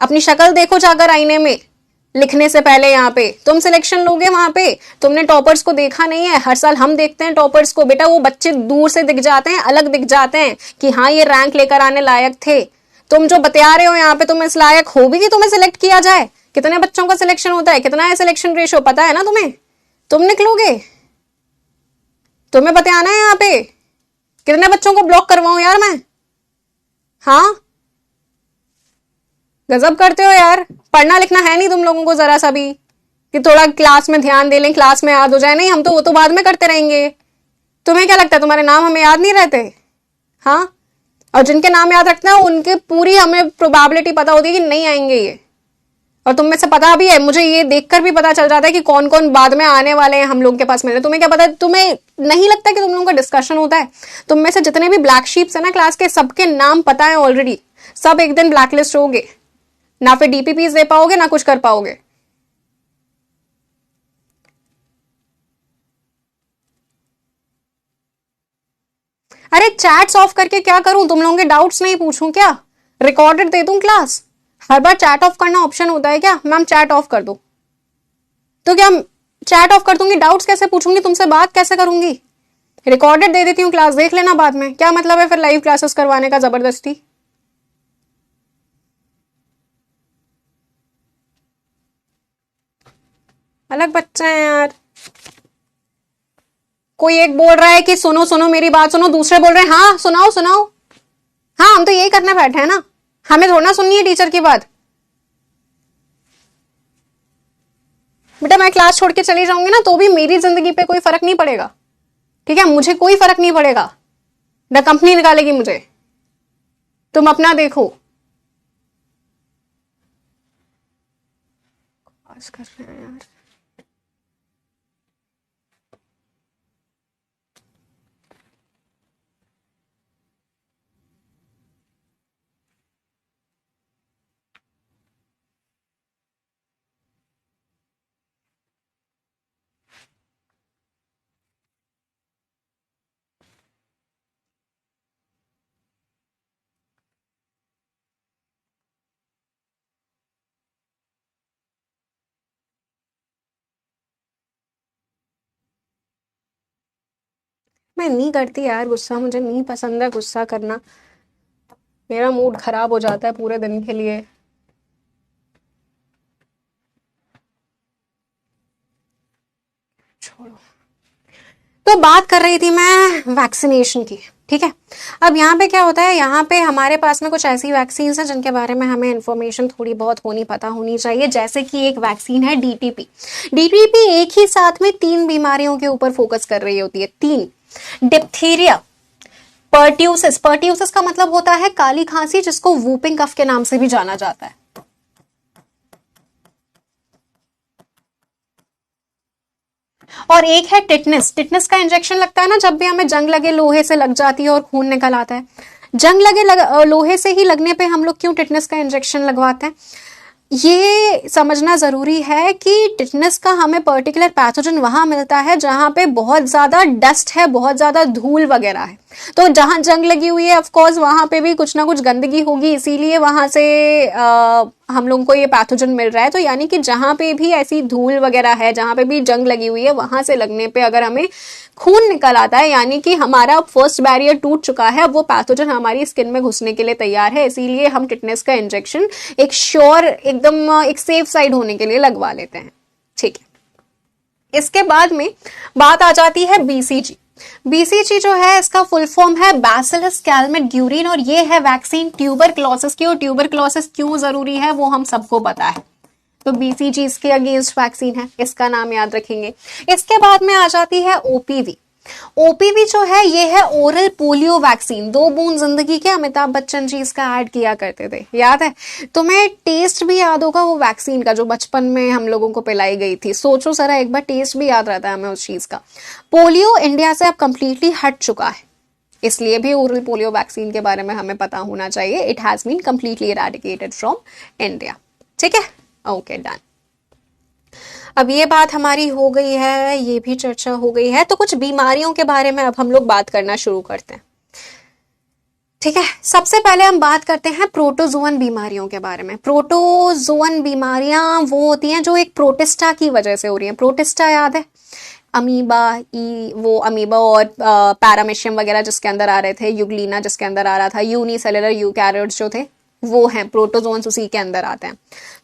अपनी शक्ल देखो जाकर आईने में, लिखने से पहले यहाँ पे तुम सिलेक्शन लोगे वहां पे? तुमने टॉपर्स को देखा नहीं है? हर साल हम देखते हैं टॉपर्स को बेटा, वो बच्चे दूर से दिख जाते हैं, अलग दिख जाते हैं कि हाँ ये रैंक लेकर आने लायक थे। तुम जो बता रहे हो यहाँ पे, तुम इस लायक हो भी कि तुम्हें सिलेक्ट किया जाए? कितने बच्चों का सिलेक्शन होता है, कितना है सिलेक्शन रेशो, पता है ना तुम्हें? तुम निकलोगे? तुम्हें बताना है यहाँ पे कितने बच्चों को ब्लॉक करवाऊं यार मैं? हाँ, गजब करते हो यार, पढ़ना लिखना है नहीं तुम लोगों को जरा सा भी कि थोड़ा क्लास में ध्यान दे लें, क्लास में याद हो जाए? नहीं, हम तो वो तो बाद में करते रहेंगे। तुम्हें क्या लगता है तुम्हारे नाम हमें याद नहीं रहते? हाँ, और जिनके नाम याद रखना है उनके पूरी हमें प्रोबेबिलिटी पता होती है कि नहीं आएंगे ये। और तुम में से पता भी है, मुझे ये देखकर भी पता चल जाता है कि कौन कौन बाद में आने वाले हैं हम लोग के पास मिलने। तुम्हें क्या पता, तुम्हें नहीं लगता कि तुम लोगों का डिस्कशन होता है? तुम में से जितने भी ब्लैक शीप्स है ना क्लास के, सबके नाम पता है ऑलरेडी। सब एक दिन ब्लैकलिस्ट होगे, ना फिर डीपीपीज दे पाओगे ना कुछ कर पाओगे। अरे चैट्स ऑफ करके क्या करूं? तुम लोगों के डाउट्स नहीं पूछूं क्या? रिकॉर्डेड दे दूं क्लास? हर बार चैट ऑफ करना ऑप्शन होता है क्या? मैम चैट ऑफ कर दो, तो क्या चैट ऑफ कर दूंगी? डाउट्स कैसे पूछूंगी तुमसे, बात कैसे करूंगी? रिकॉर्डेड दे देती हूँ, क्लास देख लेना बाद में। क्या मतलब है फिर लाइव क्लासेस करवाने का जबरदस्ती? अलग बच्चे हैं यार। कोई एक बोल रहा है कि सुनो सुनो मेरी बात सुनो, दूसरे बोल रहे हैं हाँ सुनाओ सुनाओ। हाँ, हम तो यही करने बैठे हैं ना, हमें थोड़ा ना सुननी है टीचर की बात। बेटा मैं क्लास छोड़ के चली जाऊंगी ना तो भी मेरी जिंदगी पे कोई फर्क नहीं पड़ेगा, ठीक है? मुझे कोई फर्क नहीं पड़ेगा, न कंपनी निकालेगी मुझे। तुम अपना देखो। पास कर रहे हैं यार। मैं नहीं करती यार गुस्सा, मुझे नहीं पसंद है गुस्सा करना। मेरा मूड खराब हो जाता है पूरे दिन के लिए। छोड़ो। तो बात कर रही थी मैं वैक्सीनेशन की, ठीक है? अब यहाँ पे क्या होता है, यहाँ पे हमारे पास में कुछ ऐसी वैक्सीन हैं जिनके बारे में हमें इन्फॉर्मेशन थोड़ी बहुत पता होनी चाहिए। जैसे कि एक वैक्सीन है डीटीपी। डीटीपी एक ही साथ में 3 बीमारियों के ऊपर फोकस कर रही होती है, 3। डिप्थीरिया, पर्ट्यूसिस, पर्ट्यूसिस का मतलब होता है काली खांसी, जिसको वूपिंग कफ के नाम से भी जाना जाता है। और एक है टिटनेस। टिटनेस का इंजेक्शन लगता है ना जब भी हमें जंग लगे, लोहे से लग जाती है और खून निकल आता है। जंग लगे लोहे से ही लगने पे हम लोग क्यों टिटनेस का इंजेक्शन लगवाते हैं? ये समझना जरूरी है कि टिटनेस का हमें पर्टिकुलर पैथोजन वहां मिलता है जहां पे बहुत ज्यादा डस्ट है, बहुत ज्यादा धूल वगैरह है। तो जहां जंग लगी हुई है ऑफ कोर्स वहां पे भी कुछ ना कुछ गंदगी होगी, इसीलिए वहां से हम लोगों को ये पैथोजन मिल रहा है। तो यानी कि जहां पे भी ऐसी धूल वगैरह है, जहां पे भी जंग लगी हुई है, वहां से लगने पे अगर हमें खून निकल आता है, यानी कि हमारा फर्स्ट बैरियर टूट चुका है, अब वो पैथोजन हमारी स्किन में घुसने के लिए तैयार है। इसीलिए हम टिटनेस का इंजेक्शन एक श्योर, एकदम एक सेफ साइड होने के लिए लगवा लेते हैं, ठीक है? इसके बाद में बात आ जाती है बीसीजी। बीसीजी जो है इसका फुल फॉर्म है बैसिलस कैलमेट-ग्यूरिन, और ये है वैक्सीन ट्यूबरक्लोसिस की। और ट्यूबरक्लोसिस क्यों जरूरी है वो हम सबको पता है, तो बीसीजी इसके अगेंस्ट वैक्सीन है, इसका नाम याद रखेंगे। इसके बाद में आ जाती है ओपीवी। ओपीवी जो है ये है ओरल पोलियो वैक्सीन। 2 बूंद जिंदगी के अमिताभ बच्चन जी इसका ऐड किया करते थे, याद है? तुम्हें टेस्ट भी याद होगा वो वैक्सीन का जो बचपन में हम लोगों को पिलाई गई थी। सोचो जरा एक बार, टेस्ट भी याद रहता है हमें उस चीज का। पोलियो इंडिया से अब कंप्लीटली हट चुका है, इसलिए भी ओरल पोलियो वैक्सीन के बारे में हमें पता होना चाहिए। It has been completely eradicated from India, ठीक है? Okay, done. अब ये बात हमारी हो गई है, ये भी चर्चा हो गई है, तो कुछ बीमारियों के बारे में अब हम लोग बात करना शुरू करते हैं, ठीक है? सबसे पहले हम बात करते हैं प्रोटोजोअन बीमारियों के बारे में। प्रोटोजोअन बीमारियां वो होती हैं जो एक प्रोटिस्टा की वजह से हो रही हैं। प्रोटिस्टा याद है? अमीबा, वो अमीबा और पैरामीशियम वगैरह जिसके अंदर आ रहे थे, यूग्लिना जिसके अंदर आ रहा था, यूनिसेलुलर यूकैरियोट्स जो थे, वो हैं प्रोटोजोन्स, उसी के अंदर आते हैं।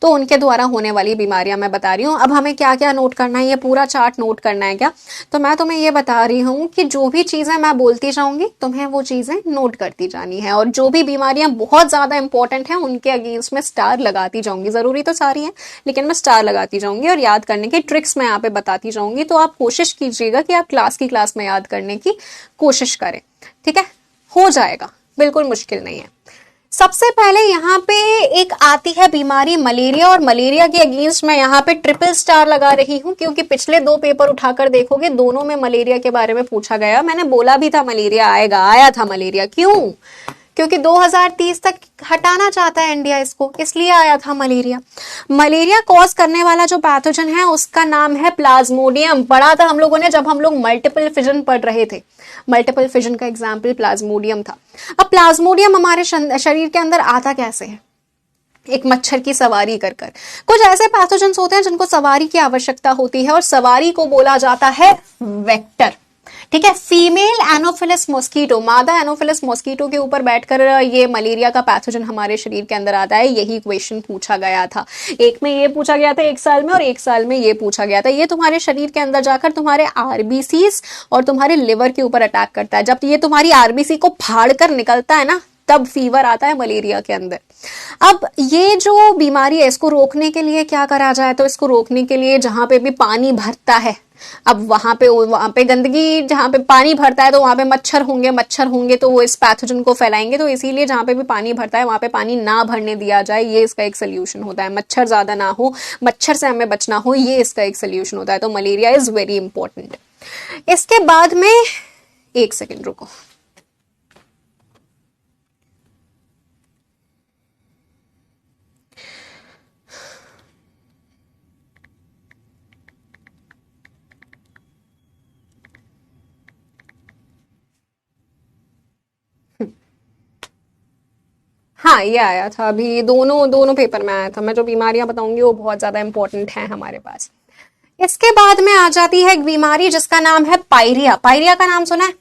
तो उनके द्वारा होने वाली बीमारियां मैं बता रही हूँ। अब हमें क्या क्या नोट करना है, ये पूरा चार्ट नोट करना है क्या? तो मैं तुम्हें ये बता रही हूँ कि जो भी चीजें मैं बोलती जाऊंगी तुम्हें वो चीजें नोट करती जानी है, और जो भी बीमारियां बहुत ज्यादा इंपॉर्टेंट हैं उनके अगेंस्ट में स्टार लगाती जाऊंगी। जरूरी तो सारी है लेकिन मैं स्टार लगाती जाऊंगी, और याद करने की ट्रिक्स मैं यहाँ पे बताती जाऊंगी। तो आप कोशिश कीजिएगा कि आप क्लास की क्लास में याद करने की कोशिश करें, ठीक है? हो जाएगा, बिल्कुल मुश्किल नहीं है। सबसे पहले यहाँ पे एक आती है बीमारी मलेरिया, और मलेरिया के अगेंस्ट मैं यहाँ पे ट्रिपल स्टार लगा रही हूँ, क्योंकि पिछले 2 पेपर उठाकर देखोगे दोनों में मलेरिया के बारे में पूछा गया। मैंने बोला भी था मलेरिया आएगा, आया था मलेरिया। क्यों? क्योंकि 2030 तक हटाना चाहता है इंडिया इसको, इसलिए आया था मलेरिया। मलेरिया कॉज करने वाला जो पैथोजन है उसका नाम है प्लाज्मोडियम। पढ़ा था हम लोगों ने जब हम लोग मल्टीपल फिजन पढ़ रहे थे। मल्टीपल फिजन का एग्जाम्पल प्लाज्मोडियम था। अब प्लाज्मोडियम हमारे शरीर के अंदर आता कैसे है? एक मच्छर की सवारी कर कर। कुछ ऐसे पैथोजेंस होते हैं जिनको सवारी की आवश्यकता होती है, और सवारी को बोला जाता है वेक्टर, ठीक है? फीमेल एनोफिलस मॉस्किटो, मादा एनोफिलस मॉस्किटो के ऊपर बैठकर ये मलेरिया का पैथोजन हमारे शरीर के अंदर आता है। यही क्वेश्चन पूछा गया था, एक में ये पूछा गया था 1 साल में, और 1 साल में ये पूछा गया था। ये तुम्हारे शरीर के अंदर जाकर तुम्हारे आरबीसीज और तुम्हारे लिवर के ऊपर अटैक करता है। जब ये तुम्हारी आरबीसी को फाड़ कर निकलता है ना, तब फीवर आता है मलेरिया के अंदर। अब ये जो बीमारी है इसको रोकने के लिए क्या करा जाए? तो इसको रोकने के लिए जहां पे भी पानी भरता है, अब वहां पे गंदगी, जहां पे पानी भरता है तो वहां पे मच्छर होंगे तो वो इस पैथोजन को फैलाएंगे। तो इसीलिए जहां पे भी पानी भरता है वहां पे पानी ना भरने दिया जाए, ये इसका एक सोल्यूशन होता है। मच्छर ज्यादा ना हो, मच्छर से हमें बचना हो, ये इसका एक सोल्यूशन होता है। तो मलेरिया इज वेरी इंपॉर्टेंट। इसके बाद में 1 सेकेंड रुको। हाँ, ये आया था अभी, दोनों दोनों पेपर में आया था। मैं जो बीमारियां बताऊंगी वो बहुत ज्यादा इंपॉर्टेंट है हमारे पास। इसके बाद में आ जाती है एक बीमारी जिसका नाम है पायरिया। पायरिया का नाम सुना है?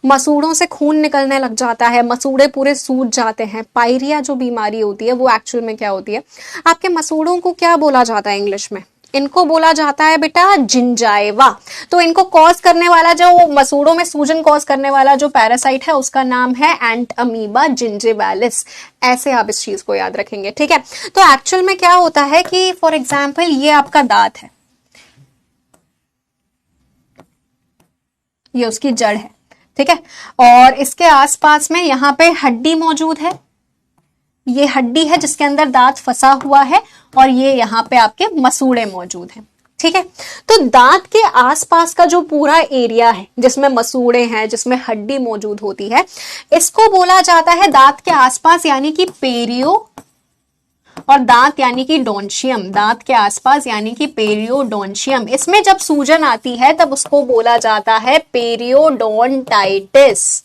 मसूड़ों से खून निकलने लग जाता है, मसूड़े पूरे सूज जाते हैं। पायरिया जो बीमारी होती है वो एक्चुअल में क्या होती है? आपके मसूड़ों को क्या बोला जाता है इंग्लिश में? इनको बोला जाता है बेटा जिंजाइवा। तो इनको कॉज करने वाला, जो मसूड़ों में सूजन कॉज करने वाला जो पैरासाइट है उसका नाम है एंट अमीबा जिंजिवालिस। ऐसे आप इस चीज को याद रखेंगे, ठीक है? तो एक्चुअल में क्या होता है कि फॉर एग्जाम्पल ये आपका दांत है, ये उसकी जड़ है, ठीक है? और इसके आसपास में यहाँ पे हड्डी मौजूद है, ये हड्डी है जिसके अंदर दांत फंसा हुआ है, और ये यहाँ पे आपके मसूड़े मौजूद हैं, ठीक है? तो दांत के आसपास का जो पूरा एरिया है जिसमें मसूड़े हैं, जिसमें हड्डी मौजूद होती है, इसको बोला जाता है दांत के आसपास यानी कि पेरियो, और दांत यानी कि डोंशियम। दांत के आसपास यानी कि पेरियोडोंशियम। इसमें जब सूजन आती है तब उसको बोला जाता है पेरियोडोंटाइटिस।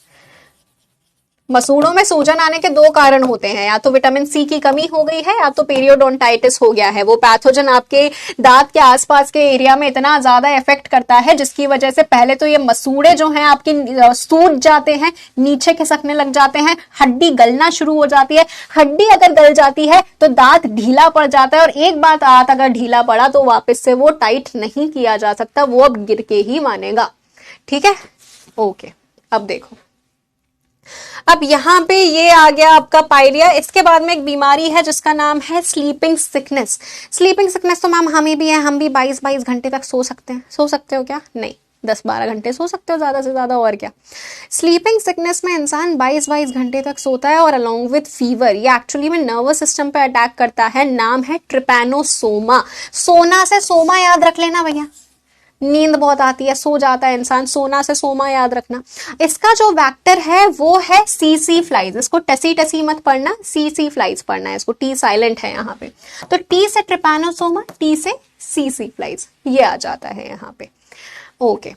मसूड़ों में सूजन आने के 2 कारण होते हैं, या तो विटामिन सी की कमी हो गई है या तो पेरियोडोंटाइटिस हो गया है। वो पैथोजन आपके दांत के आसपास के एरिया में इतना ज्यादा इफेक्ट करता है जिसकी वजह से पहले तो ये मसूड़े जो हैं आपकी सूज जाते हैं, नीचे खिसकने लग जाते हैं, हड्डी गलना शुरू हो जाती है। हड्डी अगर गल जाती है तो दांत ढीला पड़ जाता है, और एक बार दांत अगर ढीला पड़ा तो वापस से वो टाइट नहीं किया जा सकता, वो अब गिर के ही मानेगा, ठीक है? ओके, अब देखो, अब यहां पे ये आ गया आपका पायरिया। इसके बाद में एक बीमारी है जिसका नाम है स्लीपिंग सिकनेस। स्लीपिंग सिकनेस तो मैम हमें भी है, हम भी 22-22 घंटे तक सो सकते हैं। सो सकते हो क्या? नहीं, 10-12 घंटे सो सकते हो ज्यादा से ज्यादा, और क्या। स्लीपिंग सिकनेस में इंसान 22-22 घंटे तक सोता है, और अलोंग विद फीवर ये एक्चुअली में नर्वस सिस्टम पे अटैक करता है। नाम है ट्रिपैनोसोमा। सोना से सोमा याद रख लेना भैया, नींद बहुत आती है, सो जाता है इंसान, सोना से सोमा याद रखना। इसका जो वेक्टर है वो है सीसी फ्लाइज। इसको टसी टसी मत पढ़ना, सीसी फ्लाइज पढ़ना है इसको, टी साइलेंट है यहाँ पे। तो टी से ट्रिपैनोसोमा, टी से सीसी फ्लाइज, ये आ जाता है यहाँ पे। ओके,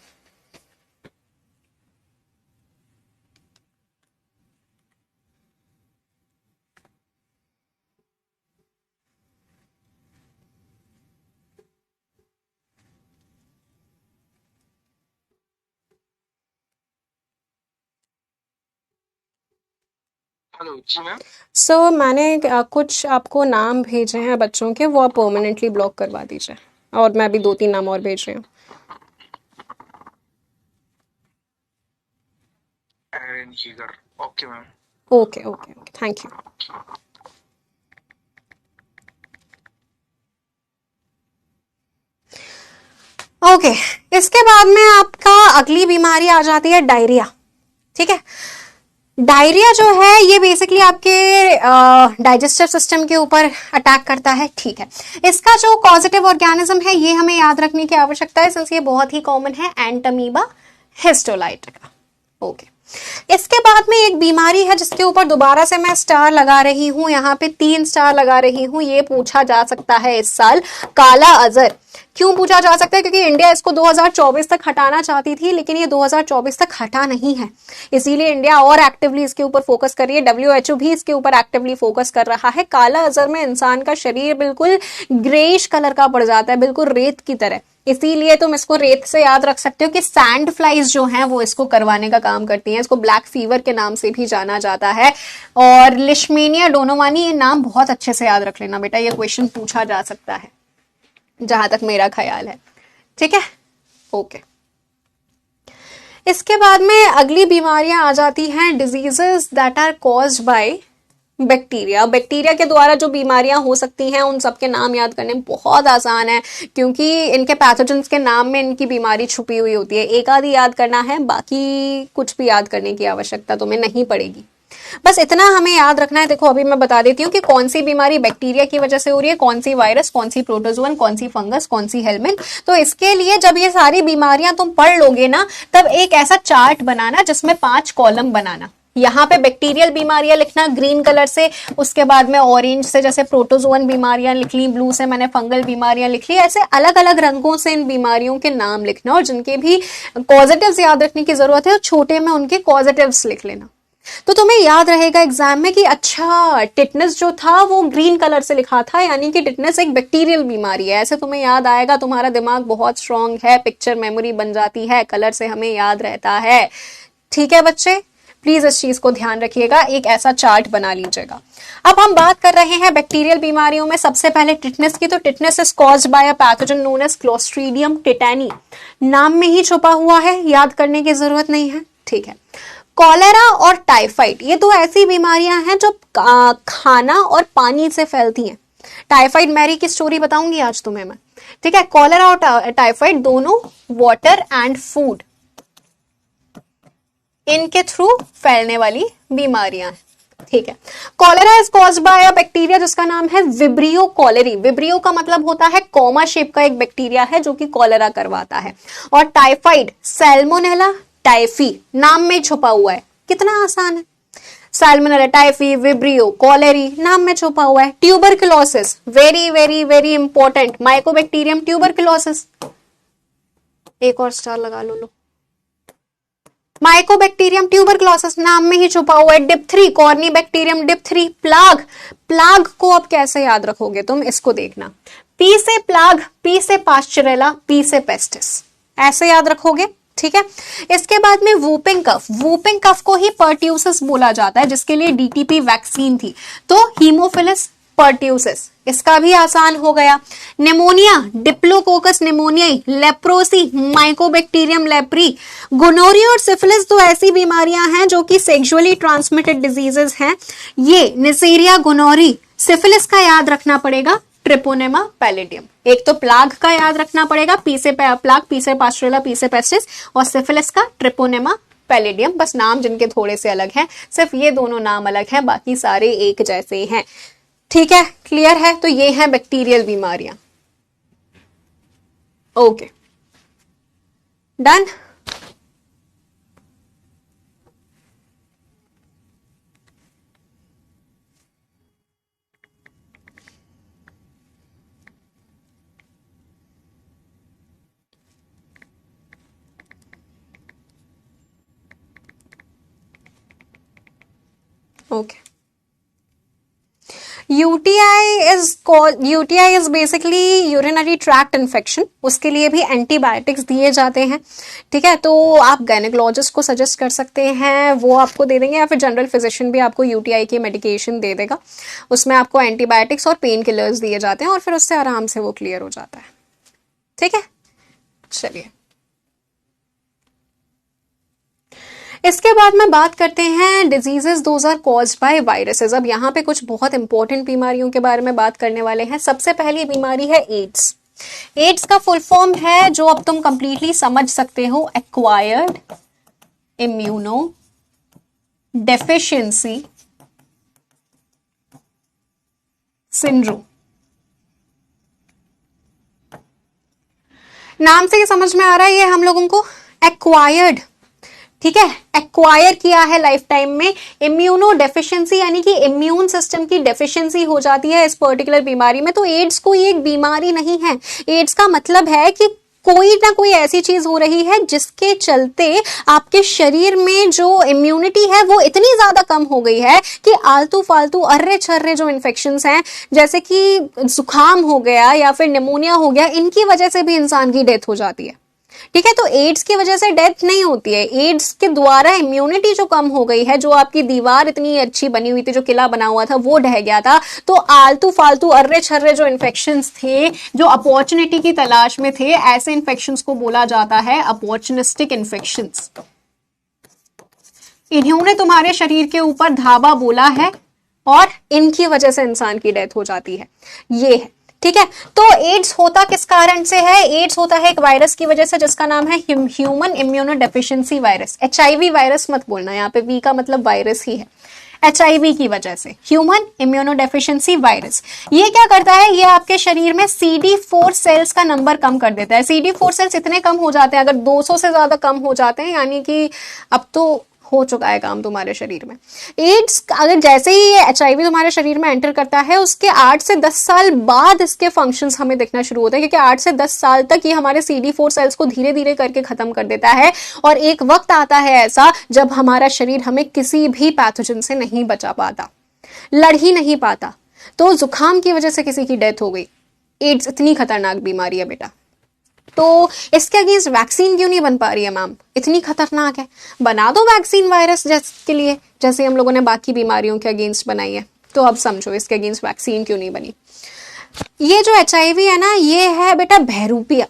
हेलो जी मैम। सो मैंने कुछ आपको नाम भेजे हैं बच्चों के, वो आप परमानेंटली ब्लॉक करवा दीजिए। और मैं भी 2-3 नाम और भेज रही हूँ। Aran Jigar. Okay ma'am. Okay okay okay, thank you. Okay, इसके बाद में आपका अगली बीमारी आ जाती है डायरिया। ठीक है, डायरिया जो है ये बेसिकली आपके डाइजेस्टिव सिस्टम के ऊपर अटैक करता है। ठीक है, इसका जो कॉजेटिव ऑर्गेनिज्म है ये हमें याद रखने की आवश्यकता है, सिंस ये बहुत ही कॉमन है, एंटमीबा हिस्टोलाइटिका। ओके, इसके बाद में एक बीमारी है जिसके ऊपर दोबारा से मैं स्टार लगा रही हूं, यहाँ पे 3 स्टार लगा रही हूं। ये पूछा जा सकता है इस साल, काला अजर। क्यों पूछा जा सकता है? क्योंकि इंडिया इसको 2024 तक हटाना चाहती थी, लेकिन ये 2024 तक हटा नहीं है, इसीलिए इंडिया और एक्टिवली इसके ऊपर फोकस कर रही है। WHO भी इसके ऊपर एक्टिवली फोकस कर रहा है। काला अजर में इंसान का शरीर बिल्कुल ग्रेइश कलर का पड़ जाता है, बिल्कुल रेत की तरह। इसीलिए तुम इसको रेत से याद रख सकते हो कि सैंड फ्लाइज जो हैं वो इसको करवाने का काम करती हैं। इसको ब्लैक फीवर के नाम से भी जाना जाता है। और लिशमेनिया डोनोवानी, ये नाम बहुत अच्छे से याद रख लेना बेटा, ये क्वेश्चन पूछा जा सकता है जहां तक मेरा ख्याल है। ठीक है, ओके। इसके बाद में अगली बीमारियां आ जाती हैं, diseases that are caused by bacteria. Bacteria के द्वारा जो बीमारियां हो सकती हैं उन सबके नाम याद करने बहुत आसान है, क्योंकि इनके पैथोजेंस के नाम में इनकी बीमारी छुपी हुई होती है। एक आधी याद करना है, बाकी कुछ भी याद करने की आवश्यकता तुम्हें नहीं पड़ेगी। बस इतना हमें याद रखना है। देखो अभी मैं बता देती हूँ कि कौन सी बीमारी बैक्टीरिया की वजह से हो रही है, कौन सी वायरस, कौन सी प्रोटोजोअन, कौन सी फंगस, कौन सी हेलमिन। तो इसके लिए जब ये सारी बीमारियां तुम पढ़ लोगे ना, तब एक ऐसा चार्ट बनाना जिसमें 5 कॉलम बनाना। यहाँ पे बैक्टीरियल बीमारियां लिखना ग्रीन कलर से, उसके बाद में ऑरेंज से जैसे प्रोटोजोअन बीमारियां लिख ली, ब्लू से मैंने फंगल बीमारियां लिख ली। ऐसे अलग अलग रंगों से इन बीमारियों के नाम लिखना, और जिनके भी पॉजिटिव्स याद रखने की जरूरत है, और छोटे में उनके पॉजिटिव्स लिख लेना। तो तुम्हें याद रहेगा एग्जाम में कि अच्छा टिटनेस जो था वो ग्रीन कलर से लिखा था, यानी कि टिटनेस एक बैक्टीरियल बीमारी है। ऐसे तुम्हें याद आएगा, तुम्हारा दिमाग बहुत स्ट्रांग है, पिक्चर मेमोरी बन जाती है, कलर से हमें याद रहता है। ठीक है बच्चे, प्लीज इस चीज को ध्यान रखिएगा, एक ऐसा चार्ट बना लीजिएगा। अब हम बात कर रहे हैं बैक्टीरियल बीमारियों में सबसे पहले टिटनेस की। तो tetanus is caused by a pathogen known as Clostridium tetani. नाम में ही छुपा हुआ है, याद करने की जरूरत नहीं है। ठीक है, कॉलेरा और टाइफाइड, ये दो ऐसी बीमारियां हैं जो खाना और पानी से फैलती हैं। टाइफाइड मैरी की स्टोरी बताऊंगी आज तुम्हें मैं। ठीक है, कॉलेरा और टाइफाइड दोनों वाटर एंड फूड, इनके थ्रू फैलने वाली बीमारियां हैं। ठीक है, cholera is caused by a bacteria जिसका नाम है विब्रियो कॉलेरी। विब्रियो का मतलब होता है कॉमा शेप का एक बैक्टीरिया है जो कि कॉलेरा करवाता है। और टाइफाइड सैल्मोनेला टाइफी, नाम में छुपा हुआ है, कितना आसान है। सैल्मोनेला टाइफी, विब्रियो कॉलेरी, नाम में छुपा हुआ है। Tuberculosis, very very very important, Mycobacterium tuberculosis. एक और स्टार लगा लो। माइकोबैक्टीरियम ट्यूबरकुलोसिस, नाम में ही छुपा हुआ है। डिप्थरी, कॉर्नीबैक्टीरियम डिप्थरी। प्लाग, प्लाग को अब कैसे याद रखोगे तुम, इसको देखना। पी से प्लाग, पी से पास्चुरेला, पी से पेस्टिस, ऐसे याद रखोगे। ठीक है, इसके बाद में वूपिंग कफ, वूपिंग कफ को ही पर्ट्यूसिस बोला जाता है, जिसके लिए डीटीपी वैक्सीन थी। तो हीमोफिलस पर्ट्यूसिस, इसका भी आसान हो गया। Pneumonia, Diplococcus pneumoniae, leprosy, Mycobacterium leprae. Gonorrhoea और सिफिलिस दो ऐसी बीमारियां हैं जो कि सेक्सुअली ट्रांसमिटेड डिजीजेस हैं। ये निसेरिया गोनोरी, सिफिलिस का याद रखना पड़ेगा ट्रिपोनेमा पैलिडियम। एक तो प्लाग का याद रखना पड़ेगा, पी से प्लाग, पी से पास्चुरेला, पी से पेस्टिस, और सिफिलिस का ट्रिपोनेमा पैलिडियम। बस नाम जिनके थोड़े से अलग हैं, सिर्फ ये दोनों नाम अलग हैं, बाकी सारे एक जैसे हैं। ठीक है, क्लियर है? तो ये हैं बैक्टीरियल बीमारियां। Okay, done. Okay, UTI is basically urinary tract infection. उसके लिए भी एंटीबायोटिक्स दिए जाते हैं, ठीक है। तो आप गायनेकोलॉजिस्ट को सजेस्ट कर सकते हैं, वो आपको दे देंगे, या फिर जनरल फिजिशियन भी आपको यूटीआई की मेडिकेशन दे देगा। उसमें आपको एंटीबायोटिक्स और पेन किलर्स दिए जाते हैं और फिर उससे आराम से वो क्लियर हो जाता है, ठीक है। चलिए, इसके बाद में बात करते हैं diseases those are caused by viruses. अब यहाँ पे कुछ बहुत इंपॉर्टेंट बीमारियों के बारे में बात करने वाले हैं। सबसे पहली बीमारी है एड्स। एड्स का फुल फॉर्म है, जो अब तुम कंप्लीटली समझ सकते हो, एक्वायर्ड इम्यूनो डेफिशिएंसी सिंड्रोम। नाम से ये समझ में आ रहा है, ये हम लोगों को एक्वायर्ड, ठीक है, एक्वायर किया है लाइफ टाइम में। इम्यूनो डेफिशिएंसी यानी कि इम्यून सिस्टम की डेफिशिएंसी हो जाती है इस पर्टिकुलर बीमारी में। तो एड्स कोई एक बीमारी नहीं है। एड्स का मतलब है कि कोई ना कोई ऐसी चीज हो रही है जिसके चलते आपके शरीर में जो इम्यूनिटी है वो इतनी ज्यादा कम हो गई है कि आलतू फालतू अर्रे छर्रे जो इन्फेक्शंस हैं, जैसे कि जुकाम हो गया या फिर निमोनिया हो गया, इनकी वजह से भी इंसान की डेथ हो जाती है, ठीक है। तो एड्स की वजह से डेथ नहीं होती है, एड्स के द्वारा इम्यूनिटी जो कम हो गई है, जो आपकी दीवार इतनी अच्छी बनी हुई थी, जो किला बना हुआ था वो ढह गया था। तो आलतू फालतू अर्रे छर्रे जो इन्फेक्शंस थे, जो अपॉर्चुनिटी की तलाश में थे, ऐसे इन्फेक्शंस को बोला जाता है अपॉर्चुनिस्टिक इन्फेक्शंस। इन्होंने तुम्हारे शरीर के ऊपर धावा बोला है और इनकी वजह से इंसान की डेथ हो जाती है, ये है, ठीक है। तो एड्स होता किस कारण से है? एड्स होता है एक वायरस की वजह से जिसका नाम है human immuno deficiency virus. HIV virus मत बोलना, यहाँ पे वी का मतलब वायरस ही है। एचआईवी की वजह से ह्यूमन इम्यूनो डेफिशिएंसी वायरस, ये क्या करता है? ये आपके शरीर में CD4 सेल्स का नंबर कम कर देता है। CD4 सेल्स इतने कम हो जाते हैं, अगर 200 से ज्यादा कम हो जाते हैं, यानी कि अब तो हो चुका है काम तुम्हारे शरीर में। एड्स अगर जैसे ही ये एचआईवी तुम्हारे शरीर में एंटर करता है, उसके 8 से 10 साल बाद इसके फंक्शंस हमें दिखना शुरू होते हैं, क्योंकि 8 से 10 साल तक ये हमारे CD4 सेल्स को धीरे धीरे करके खत्म कर देता है। और एक वक्त आता है ऐसा जब हमारा शरीर हमें किसी भी पैथोजन से नहीं बचा पाता, लड़ ही नहीं पाता। तो जुकाम की वजह से किसी की डेथ हो गई। एड्स इतनी खतरनाक बीमारी है बेटा, तो इसके अगेंस्ट वैक्सीन क्यों नहीं बन पा रही है मैम? इतनी खतरनाक है, बना दो वैक्सीन वायरस के लिए, जैसे हम लोगों ने बाकी बीमारियों के अगेंस्ट बनाई है। तो अब समझो इसके अगेंस्ट वैक्सीन क्यों नहीं बनी। ये जो एचआईवी है ना, ये है बेटा बहरूपिया।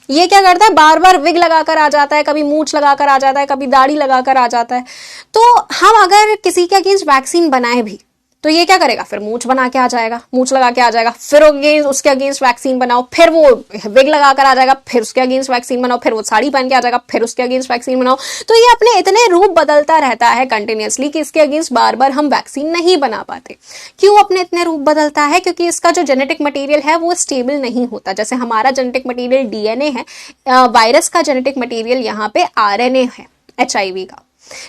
ये क्या करता है? बार बार विग लगाकर आ जाता है, कभी मूछ लगाकर आ जाता है, कभी दाढ़ी लगाकर आ जाता है। तो हम अगर किसी के अगेंस्ट वैक्सीन बनाए भी तो ये क्या करेगा? फिर मूछ बना के आ जाएगा, मूछ लगा के आ जाएगा, फिर उसके अगेंस्ट वैक्सीन बनाओ, फिर वो विग लगा कर आ जाएगा, फिर उसके अगेंस्ट वैक्सीन बनाओ, फिर वो साड़ी पहन के आ जाएगा, फिर उसके अगेंस्ट वैक्सीन बनाओ। तो ये अपने इतने रूप बदलता रहता है कंटिन्यूअसली कि इसके अगेंस्ट बार बार हम वैक्सीन नहीं बना पाते। क्यों अपने इतने रूप बदलता है? क्योंकि इसका जो जेनेटिक मटीरियल है वो स्टेबल नहीं होता। जैसे हमारा जेनेटिक मटीरियल DNA है, वायरस का जेनेटिक मटीरियल यहाँ पे RNA है एचआईवी का,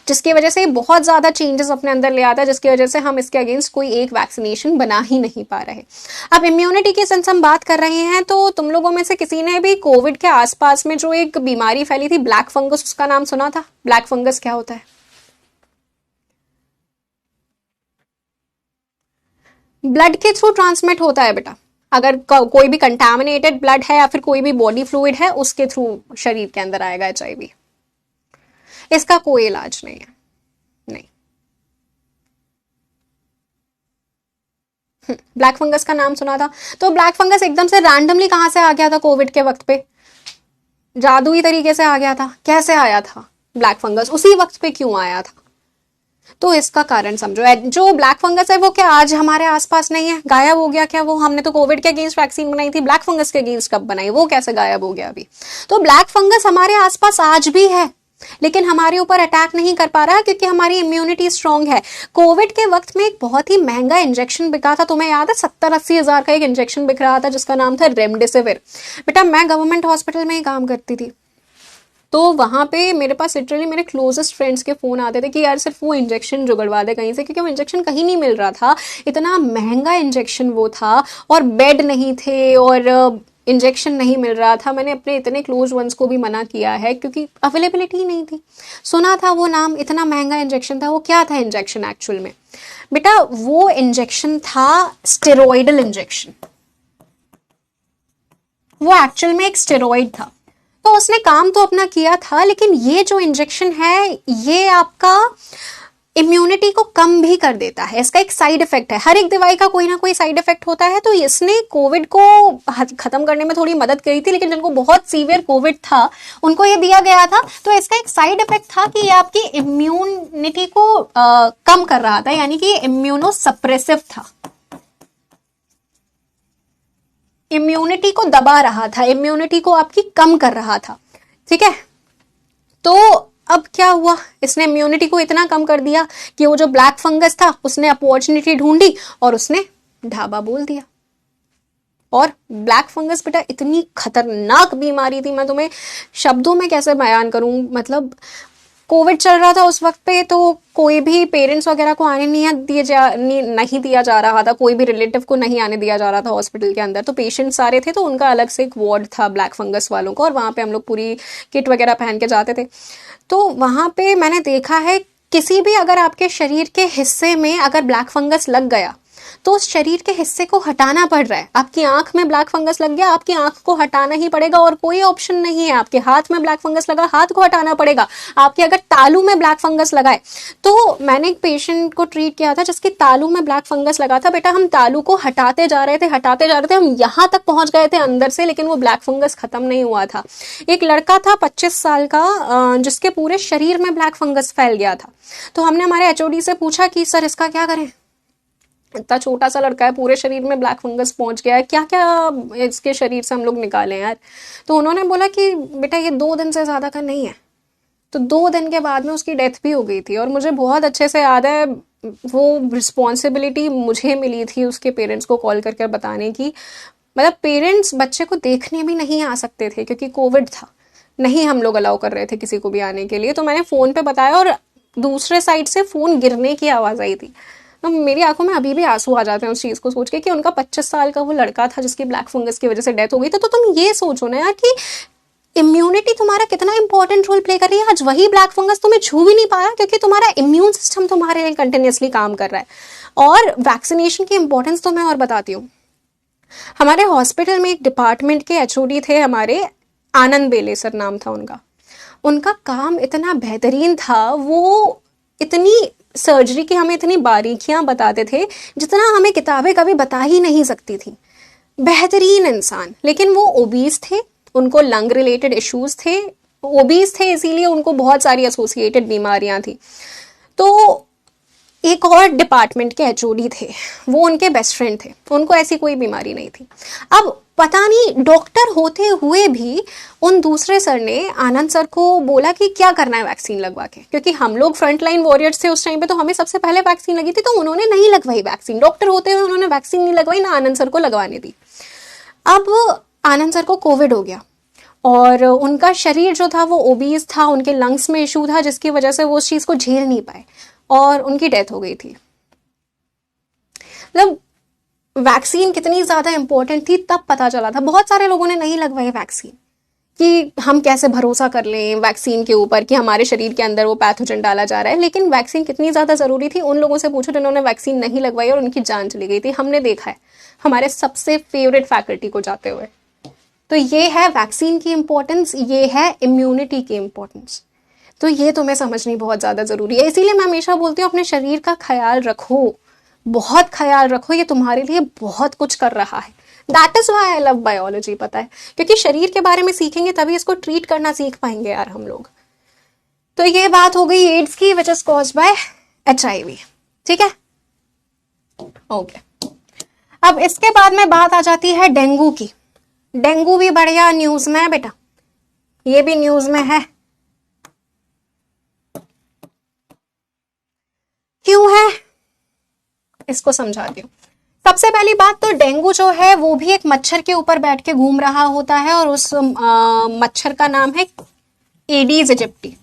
जिसकी वजह से बहुत ज्यादा चेंजेस अपने अंदर ले आता है, जिसकी वजह से हम इसके अगेंस्ट कोई एक वैक्सीनेशन बना ही नहीं पा रहे। अब इम्यूनिटी की सिंस हम बात कर रहे हैं, तो तुम लोगों में से किसी ने भी कोविड के आसपास में जो एक बीमारी फैली थी ब्लैक फंगस, उसका नाम सुना था? ब्लैक फंगस क्या होता है? ब्लड के थ्रू ट्रांसमिट होता है बेटा। अगर कोई भी कंटामिनेटेड ब्लड है या फिर कोई भी बॉडी फ्लूइड है, उसके थ्रू शरीर के अंदर आएगा एचआईवी। इसका कोई इलाज नहीं है, नहीं। ब्लैक फंगस का नाम सुना था? तो ब्लैक फंगस एकदम से रैंडमली कहां से आ गया था? कोविड के वक्त पे जादुई तरीके से आ गया था। कैसे आया था ब्लैक फंगस? उसी वक्त पे क्यों आया था? तो इसका कारण समझो। जो ब्लैक फंगस है वो क्या आज हमारे आसपास नहीं है? गायब हो गया क्या वो? हमने तो कोविड के अगेंस्ट वैक्सीन बनाई थी, ब्लैक फंगस के अगेंस्ट कब बनाई? वो कैसे गायब हो गया अभी? तो ब्लैक फंगस हमारे आसपास आज भी है, लेकिन हमारे ऊपर अटैक नहीं कर पा रहा है क्योंकि हमारी इम्यूनिटी स्ट्रांग है। कोविड के वक्त में एक बहुत ही महंगा इंजेक्शन बिका था, तुम्हें याद है? 70-80 हजार का एक इंजेक्शन बिक रहा था जिसका नाम था रेमडेसिविर। बेटा मैं गवर्नमेंट हॉस्पिटल में ही काम करती थी, तो वहां पे मेरे पास लिटरली मेरे क्लोजेस्ट फ्रेंड्स के फोन आते थे कि यार सिर्फ वो इंजेक्शन जुगड़वा दे कहीं से, क्योंकि वो इंजेक्शन कहीं नहीं मिल रहा था। इतना महंगा इंजेक्शन वो था, और बेड नहीं थे, और इंजेक्शन नहीं मिल रहा था। मैंने अपने इतने क्लोज वंस को भी मना किया है क्योंकि अवेलेबिलिटी नहीं थी। सुना था वो नाम, इतना महंगा इंजेक्शन था। वो क्या था इंजेक्शन एक्चुअल में? बेटा वो इंजेक्शन था स्टेरॉइडल इंजेक्शन, वो एक्चुअल में एक स्टेरॉइड था। तो उसने काम तो अपना किया था, लेकिन ये जो इंजेक्शन है ये आपका इम्यूनिटी को कम भी कर देता है। इसका एक साइड इफेक्ट है, हर एक दवाई का कोई ना कोई साइड इफेक्ट होता है। तो इसने कोविड को खत्म करने में थोड़ी मदद करी थी, लेकिन जिनको बहुत सीवियर कोविड था उनको ये दिया गया था। तो इसका एक साइड इफेक्ट था कि ये आपकी इम्यूनिटी को कम कर रहा था, यानी कि इम्यूनो सप्रेसिव था, इम्यूनिटी को दबा रहा था, इम्यूनिटी को आपकी कम कर रहा था। ठीक है, तो अब क्या हुआ, इसने इम्यूनिटी को इतना कम कर दिया कि वो जो ब्लैक फंगस था उसने अपॉर्चुनिटी ढूंढी और उसने ढाबा बोल दिया। और ब्लैक फंगस बेटा इतनी खतरनाक बीमारी थी, मैं तुम्हें शब्दों में कैसे बयान करूं। मतलब कोविड चल रहा था उस वक्त पे, तो कोई भी पेरेंट्स वगैरह को आने नहीं दिया जा रहा था, कोई भी रिलेटिव को नहीं आने दिया जा रहा था हॉस्पिटल के अंदर। तो पेशेंट सारे थे, तो उनका अलग से एक वार्ड था ब्लैक फंगस वालों का, और वहाँ पे हम लोग पूरी किट वगैरह पहन के जाते थे। तो वहाँ पे मैंने देखा है, किसी भी अगर आपके शरीर के हिस्से में अगर ब्लैक फंगस लग गया तो उस शरीर के हिस्से को हटाना पड़ रहा है। आपकी आंख में ब्लैक फंगस लग गया, आपकी आंख को हटाना ही पड़ेगा और कोई ऑप्शन नहीं है। आपके हाथ में ब्लैक फंगस लगा, हाथ को हटाना पड़ेगा। आपके अगर तालू में ब्लैक फंगस लगा है, तो मैंने एक पेशेंट को ट्रीट किया था जिसके तालू में ब्लैक फंगस लगा था। बेटा हम तालू को हटाते जा रहे थे, हम यहाँ तक पहुंच गए थे अंदर से, लेकिन वो ब्लैक फंगस खत्म नहीं हुआ था। एक लड़का था 25 साल का, जिसके पूरे शरीर में ब्लैक फंगस फैल गया था। तो हमने हमारे एचओडी से पूछा कि सर इसका क्या करें, इतना छोटा सा लड़का है, पूरे शरीर में ब्लैक फंगस पहुंच गया है, क्या क्या इसके शरीर से हम लोग निकालें यार। तो उन्होंने बोला कि बेटा ये 2 दिन से ज़्यादा का नहीं है। तो 2 दिन के बाद में उसकी डेथ भी हो गई थी। और मुझे बहुत अच्छे से याद है, वो रिस्पॉन्सिबिलिटी मुझे मिली थी उसके पेरेंट्स को कॉल करके बताने की। मतलब पेरेंट्स बच्चे को देखने भी नहीं आ सकते थे क्योंकि कोविड था, नहीं हम लोग अलाउ कर रहे थे किसी को भी आने के लिए। तो मैंने फ़ोन पे बताया और दूसरे साइड से फ़ोन गिरने की आवाज़ आई थी। तो मेरी आंखों में अभी भी आंसू आ जाते हैं उस चीज़ को सोच के कि उनका 25 साल का वो लड़का था जिसकी ब्लैक फंगस की वजह से डेथ हो गई। तो तुम ये सोचो ना यार कि इम्यूनिटी तुम्हारा कितना इंपॉर्टेंट रोल प्ले कर रही है। आज वही ब्लैक फंगस तुम्हें छू भी नहीं पाया क्योंकि तुम्हारा इम्यून सिस्टम तुम्हारे लिए कंटिन्यूसली काम कर रहा है। और वैक्सीनेशन की इंपॉर्टेंस तो मैं और बताती हूँ। हमारे हॉस्पिटल में एक डिपार्टमेंट के एचओडी थे हमारे, आनंद बेले सर नाम था उनका। उनका काम इतना बेहतरीन था, वो इतनी सर्जरी की हमें इतनी बारीकियां बताते थे जितना हमें किताबें कभी बता ही नहीं सकती थी। बेहतरीन इंसान, लेकिन वो ओबीज थे, उनको लंग रिलेटेड इश्यूज थे, ओबीज थे इसीलिए उनको बहुत सारी एसोसिएटेड बीमारियां थी। तो एक और डिपार्टमेंट के एचओडी थे, वो उनके बेस्ट फ्रेंड थे, उनको ऐसी कोई बीमारी नहीं थी। अब पता नहीं डॉक्टर होते हुए भी उन दूसरे सर ने आनंद सर को बोला कि क्या करना है वैक्सीन लगवा के, क्योंकि हम लोग फ्रंटलाइन वॉरियर्स थे उस टाइम पे, तो हमें सबसे पहले वैक्सीन लगी थी। तो उन्होंने नहीं लगवाई वैक्सीन, डॉक्टर होते हुए उन्होंने वैक्सीन नहीं लगवाई, ना आनंद सर को लगवाने दी। अब आनंद सर को कोविड हो गया और उनका शरीर जो था वो ओबीज था, उनके लंग्स में इशू था जिसकी वजह से वो उस चीज़ को झेल नहीं पाए और उनकी डेथ हो गई थी। मतलब वैक्सीन कितनी ज़्यादा इंपॉर्टेंट थी तब पता चला था। बहुत सारे लोगों ने नहीं लगवाई वैक्सीन कि हम कैसे भरोसा कर लें वैक्सीन के ऊपर कि हमारे शरीर के अंदर वो पैथोजन डाला जा रहा है। लेकिन वैक्सीन कितनी ज़्यादा ज़रूरी थी उन लोगों से पूछो जिन्होंने वैक्सीन नहीं लगवाई और उनकी जान चली गई थी। हमने देखा है हमारे सबसे फेवरेट फैकल्टी को जाते हुए। तो ये है वैक्सीन की इम्पोर्टेंस, ये है इम्यूनिटी की इम्पोर्टेंस। तो ये तुम्हें समझनी बहुत ज़्यादा ज़रूरी है। इसीलिए मैं हमेशा बोलती हूँ अपने शरीर का ख्याल रखो, बहुत ख्याल रखो, ये तुम्हारे लिए बहुत कुछ कर रहा है। That is why I love biology, पता है, क्योंकि शरीर के बारे में सीखेंगे तभी इसको ट्रीट करना सीख पाएंगे यार हम लोग। तो ये बात हो गई एड्स की, विच इज कॉज्ड बाय HIV। ठीक है, ओके। अब इसके बाद में बात आ जाती है डेंगू की। डेंगू भी बढ़िया न्यूज में है बेटा, ये भी न्यूज में है। क्यों है इसको समझाती हूँ। सबसे पहली बात तो डेंगू जो है वो भी एक मच्छर के ऊपर बैठ के घूम रहा होता है और उस मच्छर का नाम है एडीज इजिप्टी।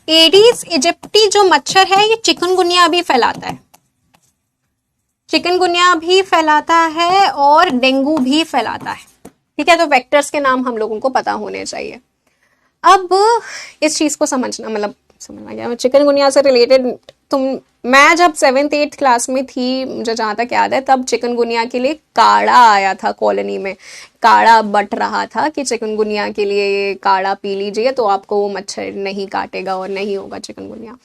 एडीज इजिप्टी जो मच्छर है ये चिकनगुनिया भी फैलाता है, चिकनगुनिया भी फैलाता है और डेंगू भी फैलाता है। ठीक है, तो वेक्टर्स के नाम हम लोगों को पता होने चाहिए। अब इस चीज को समझना गया चिकनगुनिया से रिलेटेड। मैं जब 7th 8th क्लास में थी, मुझे जहाँ तक याद है, तब चिकनगुनिया के लिए काढ़ा आया था कॉलोनी में, काढ़ा बट रहा था कि चिकनगुनिया के लिए ये काढ़ा पी लीजिए तो आपको वो मच्छर नहीं काटेगा और नहीं होगा चिकनगुनिया।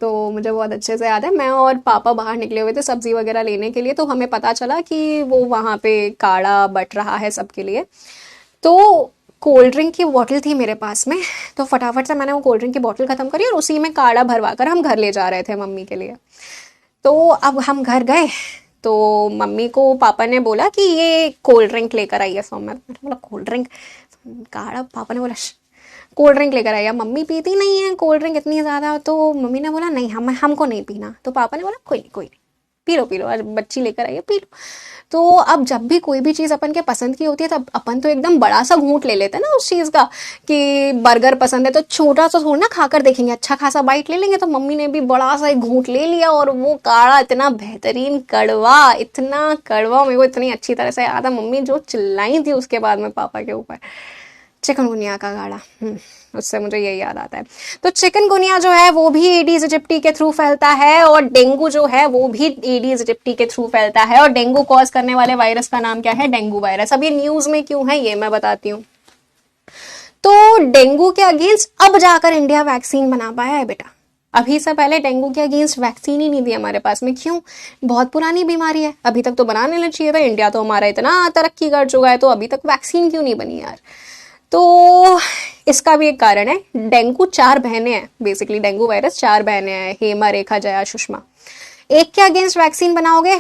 तो मुझे बहुत अच्छे से याद है, मैं और पापा बाहर निकले हुए थे सब्जी वगैरह लेने के लिए, तो हमें पता चला कि वो वहाँ पे काढ़ा बट रहा है सबके लिए। तो कोल्ड ड्रिंक की बोतल थी मेरे पास में, तो फटाफट से मैंने वो कोल्ड ड्रिंक की बोतल खत्म करी और उसी में काढ़ा भरवा कर हम घर ले जा रहे थे मम्मी के लिए। तो अब हम घर गए तो मम्मी को पापा ने बोला कि ये कोल्ड ड्रिंक लेकर आई है। सो मैंने बोला कोल्ड ड्रिंक, काढ़ा? पापा ने बोला कोल्ड ड्रिंक लेकर आई है। मम्मी पीती नहीं है कोल्ड ड्रिंक इतनी ज़्यादा, तो मम्मी ने बोला नहीं हमको नहीं पीना। तो पापा ने बोला कोई नहीं पी लो, आज बच्ची लेकर आई है पी लो। तो अब जब भी कोई भी चीज़ अपन के पसंद की होती है तब अपन तो एकदम बड़ा सा घूंट ले लेते हैं ना उस चीज़ का, कि बर्गर पसंद है तो छोटा सा थोड़ा ना खाकर देखेंगे, अच्छा खासा बाइट ले लेंगे। तो मम्मी ने भी बड़ा सा एक घूंट ले लिया और वो काढ़ा इतना बेहतरीन कड़वा, इतना कड़वा, मेरे को इतनी अच्छी तरह से याद है मम्मी जो चिल्लाई थी उसके बाद में पापा के ऊपर, चिकनगुनिया का काढ़ा। उससे मुझे यही याद आता है। तो चिकनगुनिया जो है वो भी एडीज इजिप्टी के थ्रू फैलता है और डेंगू जो है वो भी एडीज इजिप्टी के थ्रू फैलता है। और डेंगू कॉज करने वाले वायरस का नाम क्या है? Dengue virus. अब ये न्यूज में क्यों है ये मैं बताती हूँ। तो डेंगू के अगेंस्ट अब जाकर इंडिया वैक्सीन बना पाया है बेटा, अभी से पहले डेंगू के अगेंस्ट वैक्सीन ही नहीं थी हमारे पास में। क्यों? बहुत पुरानी बीमारी है, अभी तक तो बनाने लग चाहिए था। इंडिया तो हमारा इतना तरक्की कर चुका है, तो अभी तक वैक्सीन क्यों नहीं बनी यार? तो इसका भी एक कारण है, डेंगू 4 बहनें हैं, बेसिकली डेंगू वायरस 4 बहनें हैं, हेमा, रेखा, जया, सुषमा। एक के अगेंस्ट वैक्सीन बनाओगे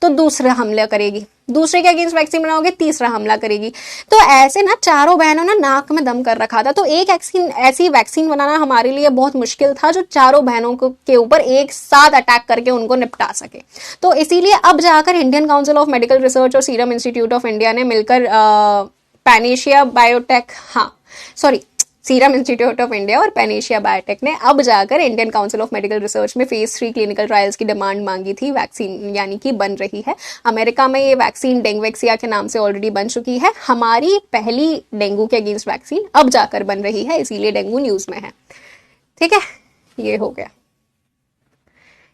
तो दूसरा हमला करेगी, दूसरे के अगेंस्ट वैक्सीन बनाओगे तीसरा हमला करेगी। तो ऐसे ना चारों बहनों ने नाक में दम कर रखा था। तो एक ऐसी वैक्सीन बनाना हमारे लिए बहुत मुश्किल था जो चारों बहनों के ऊपर एक साथ अटैक करके उनको निपटा सके। तो इसीलिए अब जाकर Indian council of medical research और सीरम इंस्टीट्यूट ऑफ इंडिया ने मिलकर Panacea biotech, serum institute of India और पैनेशिया बायोटेक ने अब जाकर Indian council of medical research में फेज 3 क्लिनिकल ट्रायल्स की डिमांड मांगी थी। वैक्सीन यानी कि बन रही है। अमेरिका में ये वैक्सीन डेंगवेक्सिया के नाम से ऑलरेडी बन चुकी है। हमारी पहली डेंगू के अगेंस्ट वैक्सीन अब जाकर बन रही है, इसीलिए डेंगू न्यूज में है। ठीक है, ये हो गया।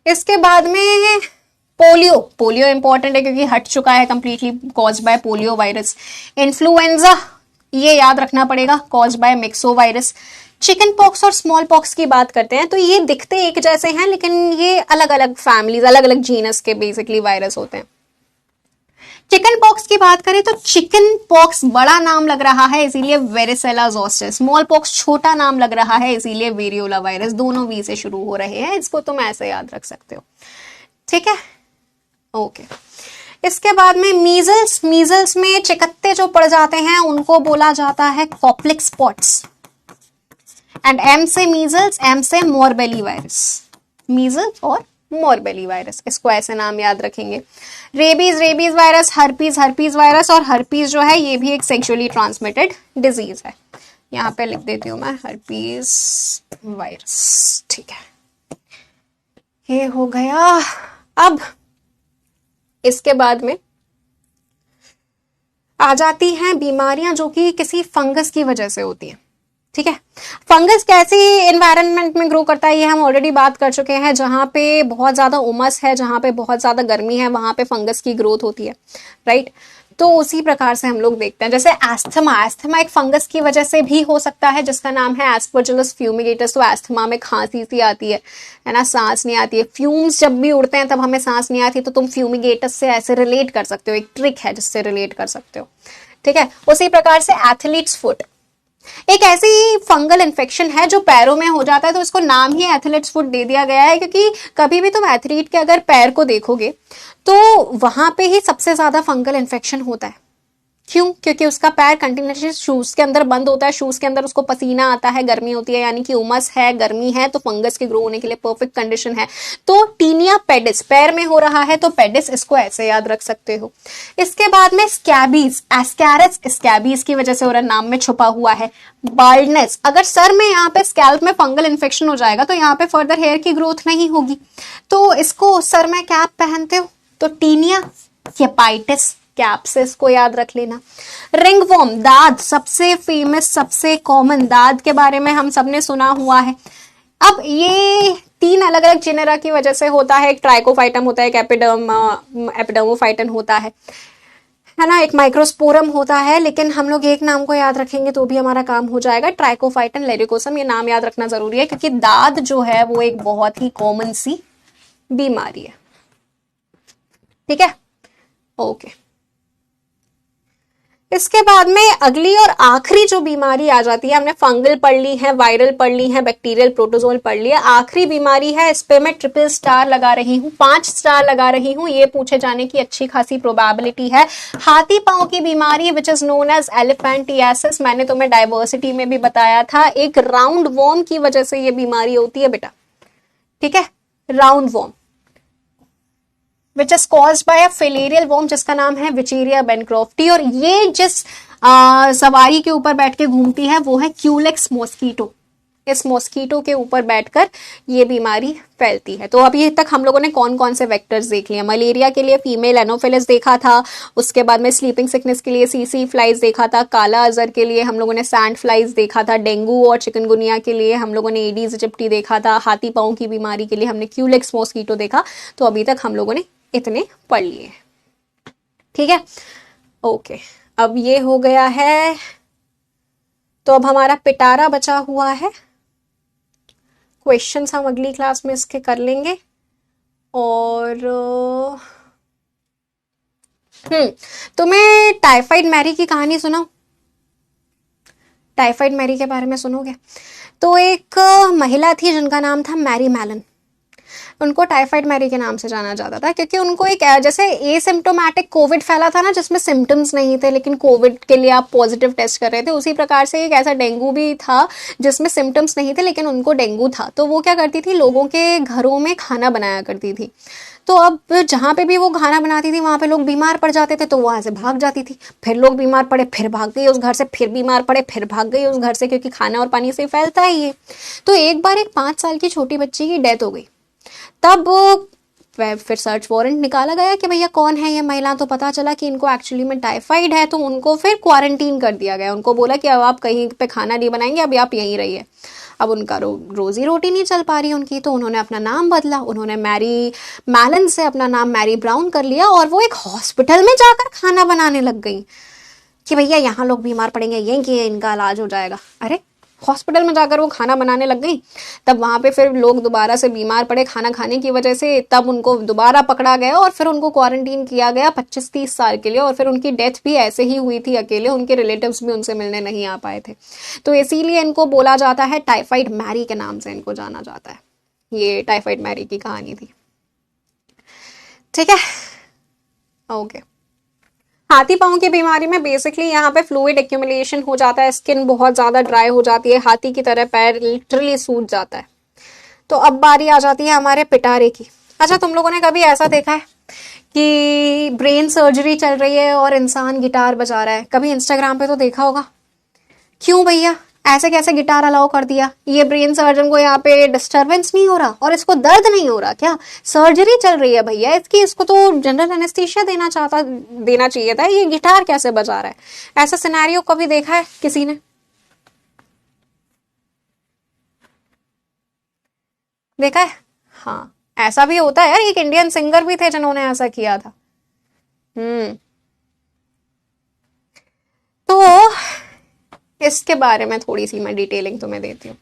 इसके बाद में पोलियो इंपॉर्टेंट है क्योंकि हट चुका है completely, caused by polio virus. Influenza ये याद रखना पड़ेगा, caused by myxo virus. Chicken pox और स्मॉल पॉक्स की बात करते हैं तो ये दिखते एक जैसे हैं लेकिन ये अलग अलग फैमिलीज, अलग अलग जीनस के बेसिकली वायरस होते हैं। चिकन पॉक्स की बात करें तो चिकन पॉक्स बड़ा नाम लग रहा है इसीलिए वेरिसेला जोस्टर, स्मॉल पॉक्स छोटा नाम लग रहा है इसीलिए वेरियोला वायरस, दोनों वी से शुरू हो रहे हैं। इसको तुम ऐसे याद रख सकते हो। ठीक है, ओके। इसके बाद में मीजल्स में चिकत्ते जो पड़ जाते हैं उनको बोला जाता है कॉप्लिक स्पॉट्स। एंड एम से मीजल्स, एम से मोरबेली वायरस, मीजल्स और मोरबेली वायरस, इसको ऐसे नाम याद रखेंगे। रेबीज वायरस, हर्पीज वायरस, और हर्पीज जो है ये भी एक सेक्सुअली ट्रांसमिटेड डिजीज है। यहाँ पे लिख देती हूँ मैं हर्पीज वायरस। ठीक है, ये हो गया। अब इसके बाद में आ जाती हैं बीमारियां जो कि किसी फंगस की वजह से होती हैं। ठीक है, फंगस कैसी एनवायरनमेंट में ग्रो करता है ये हम ऑलरेडी बात कर चुके हैं। जहां पे बहुत ज्यादा उमस है, जहां पे बहुत ज्यादा गर्मी है, वहां पे फंगस की ग्रोथ होती है, राइट। तो उसी प्रकार से हम लोग देखते हैं जैसे एस्थमा एक फंगस की वजह से भी हो सकता है जिसका नाम है एस्परजिलस फ्यूमिगेटस। तो एस्थमा में खांसी सी आती है ना, सांस नहीं आती है, फ्यूम्स जब भी उड़ते हैं तब हमें सांस नहीं आती, तो तुम फ्यूमिगेटस से ऐसे रिलेट कर सकते हो, एक ट्रिक है जिससे रिलेट कर सकते हो। ठीक है, उसी प्रकार से एथलीट्स फुट एक ऐसी फंगल इन्फेक्शन है जो पैरों में हो जाता है, तो इसको नाम ही एथलीट्स फुट दे दिया गया है क्योंकि कभी भी तुम एथलीट के अगर पैर को देखोगे तो वहां पे ही सबसे ज्यादा फंगल इन्फेक्शन होता है। क्यों? क्योंकि उसका पैर कंटिन्यूसली शूज के अंदर बंद होता है, शूज के अंदर उसको पसीना आता है, गर्मी होती है, यानी कि उमस है, गर्मी है, तो फंगस के ग्रो होने के लिए परफेक्ट कंडीशन है। तो टीनिया पेडिस पैर में हो रहा है तो पेडिस, इसको ऐसे याद रख सकते हो। इसके बाद में स्कैबीज, एस्कैरिस स्कैबीज की वजह से हो रहा है, नाम में छुपा हुआ है। बाल्डनेस, अगर सर में यहाँ पे स्कैल्प में फंगल इन्फेक्शन हो जाएगा तो यहाँ पे फर्दर हेयर की ग्रोथ नहीं होगी, तो इसको सर में कैप पहनते हो तो टीनिया केपाइटिस कैप्सिस को याद रख लेना। रिंगवॉर्म, दाद, सबसे फेमस, सबसे कॉमन दाद के बारे में हम सबने सुना हुआ है। अब ये 3 अलग अलग जेनेरा की वजह से होता है। एक ट्राइकोफाइटम होता है, एक एपिडर्मोफाइटन होता है ना, एक माइक्रोस्पोरम होता है। लेकिन हम लोग एक नाम को याद रखेंगे तो भी हमारा काम हो जाएगा, ट्राइकोफाइटन लेरिकोसम। ये नाम याद रखना जरूरी है क्योंकि दाद जो है वो एक बहुत ही कॉमन सी बीमारी है। ठीक है, ओके। इसके बाद में अगली और आखिरी जो बीमारी आ जाती है, हमने फंगल पढ़ ली है, वायरल पढ़ ली है, बैक्टीरियल, प्रोटोजोल पढ़ लिया। आखिरी बीमारी है, इस पे मैं ट्रिपल स्टार लगा रही हूँ, 5 स्टार लगा रही हूँ, ये पूछे जाने की अच्छी खासी प्रोबेबिलिटी है। हाथी पांव की बीमारी which is known as elephantiasis. मैंने तुम्हें डाइवर्सिटी में भी बताया था, एक राउंड वॉर्म की वजह से ये बीमारी होती है बेटा। ठीक है, round worm which is caused by a filarial worm जिसका नाम है विचेरिया बेनक्रॉफ्टी। और ये जिस सवारी के ऊपर बैठ के घूमती है वो है क्यूलेक्स मॉस्किटो। इस मॉस्किटो के ऊपर बैठकर ये बीमारी फैलती है। तो अभी तक हम लोगों ने कौन कौन से वेक्टर्स देख लिए? मलेरिया के लिए फीमेल एनोफिलिस देखा था, उसके बाद में स्लीपिंग सिकनेस के लिए सीसी फ्लाइज देखा था, काला अजर के लिए हम लोगों ने सैंड फ्लाइज देखा था, डेंगू और चिकनगुनिया के लिए हम लोगों ने एडीज इजिप्टी देखा था, हाथी पांव की बीमारी के लिए हमने क्यूलेक्स मॉस्किटो देखा। तो अभी तक हम लोगों ने इतने पढ़ लिए। ठीक है, ओके। अब ये हो गया है, तो अब हमारा पिटारा बचा हुआ है। क्वेश्चंस हम अगली क्लास में इसके कर लेंगे। और तुम्हें टाइफाइड मैरी की कहानी सुनाऊं? टाइफाइड मैरी के बारे में सुनोगे? तो एक महिला थी जिनका नाम था मैरी मैलन। उनको टाइफाइड मैरी के नाम से जाना जाता था क्योंकि उनको एक जैसे एसिम्प्टोमेटिक कोविड फैला था ना, जिसमें सिम्टम्स नहीं थे लेकिन कोविड के लिए आप पॉजिटिव टेस्ट कर रहे थे, उसी प्रकार से एक ऐसा डेंगू भी था जिसमें सिम्टम्स नहीं थे लेकिन उनको डेंगू था। तो वो क्या करती थी, लोगों के घरों में खाना बनाया करती थी। तो अब जहाँ पे भी वो खाना बनाती थी वहां पे लोग बीमार पड़ जाते थे, तो वहां से भाग जाती थी। फिर लोग बीमार पड़े, फिर भाग गई उस घर से, फिर बीमार पड़े, फिर भाग गई उस घर से, क्योंकि खाना और पानी से फैलता है ये। तो एक बार एक 5 साल की छोटी बच्ची की डेथ हो गई। तब फिर सर्च वारंट निकाला गया कि भैया कौन है ये महिला। तो पता चला कि इनको एक्चुअली में टाइफाइड है। तो उनको फिर क्वारंटीन कर दिया गया। उनको बोला कि अब आप कहीं पे खाना नहीं बनाएंगे, अभी आप यहीं रहिए। अब उनका रोजी रोटी नहीं चल पा रही उनकी, तो उन्होंने अपना नाम बदला। उन्होंने मैरी मैलन से अपना नाम मैरी ब्राउन कर लिया और वो एक हॉस्पिटल में जाकर खाना बनाने लग गई कि भैया यहाँ लोग बीमार पड़ेंगे, यहीं कि इनका इलाज हो जाएगा। अरे हॉस्पिटल में जाकर वो खाना बनाने लग गई। तब वहां पे फिर लोग दोबारा से बीमार पड़े खाना खाने की वजह से। तब उनको दोबारा पकड़ा गया और फिर उनको क्वारंटीन किया गया 25-30 साल के लिए। और फिर उनकी डेथ भी ऐसे ही हुई थी अकेले, उनके रिलेटिव्स भी उनसे मिलने नहीं आ पाए थे। तो इसीलिए इनको बोला जाता है, टाइफाइड मैरी के नाम से इनको जाना जाता है। ये टाइफाइड मैरी की कहानी थी। ठीक है, ओके। हाथी पांव की बीमारी में बेसिकली यहाँ पे फ्लूइड एक्यूमुलेशन हो जाता है, स्किन बहुत ज्यादा ड्राई हो जाती है, हाथी की तरह पैर लिटरली सूज जाता है। तो अब बारी आ जाती है हमारे पिटारे की। अच्छा, तुम लोगों ने कभी ऐसा देखा है कि ब्रेन सर्जरी चल रही है और इंसान गिटार बजा रहा है? कभी इंस्टाग्राम पे तो देखा होगा। क्यों भैया, ऐसे कैसे गिटार अलाउ कर दिया? ये ब्रेन सर्जन को यहाँ पे डिस्टरबेंस नहीं हो रहा और इसको दर्द नहीं हो रहा क्या? सर्जरी चल रही है भैया इसकी, इसको तो जनरल एनेस्थीसिया देना चाहिए था। ये गिटार कैसे बजा रहा है? ऐसा सिनेरियो कभी देखा है किसी ने? देखा है? हाँ, ऐसा भी होता है यार। एक इंडियन सिंगर भी थे जिन्होंने ऐसा किया था। तो इसके बारे में थोड़ी सी मैं डिटेलिंग तुम्हें देती हूँ।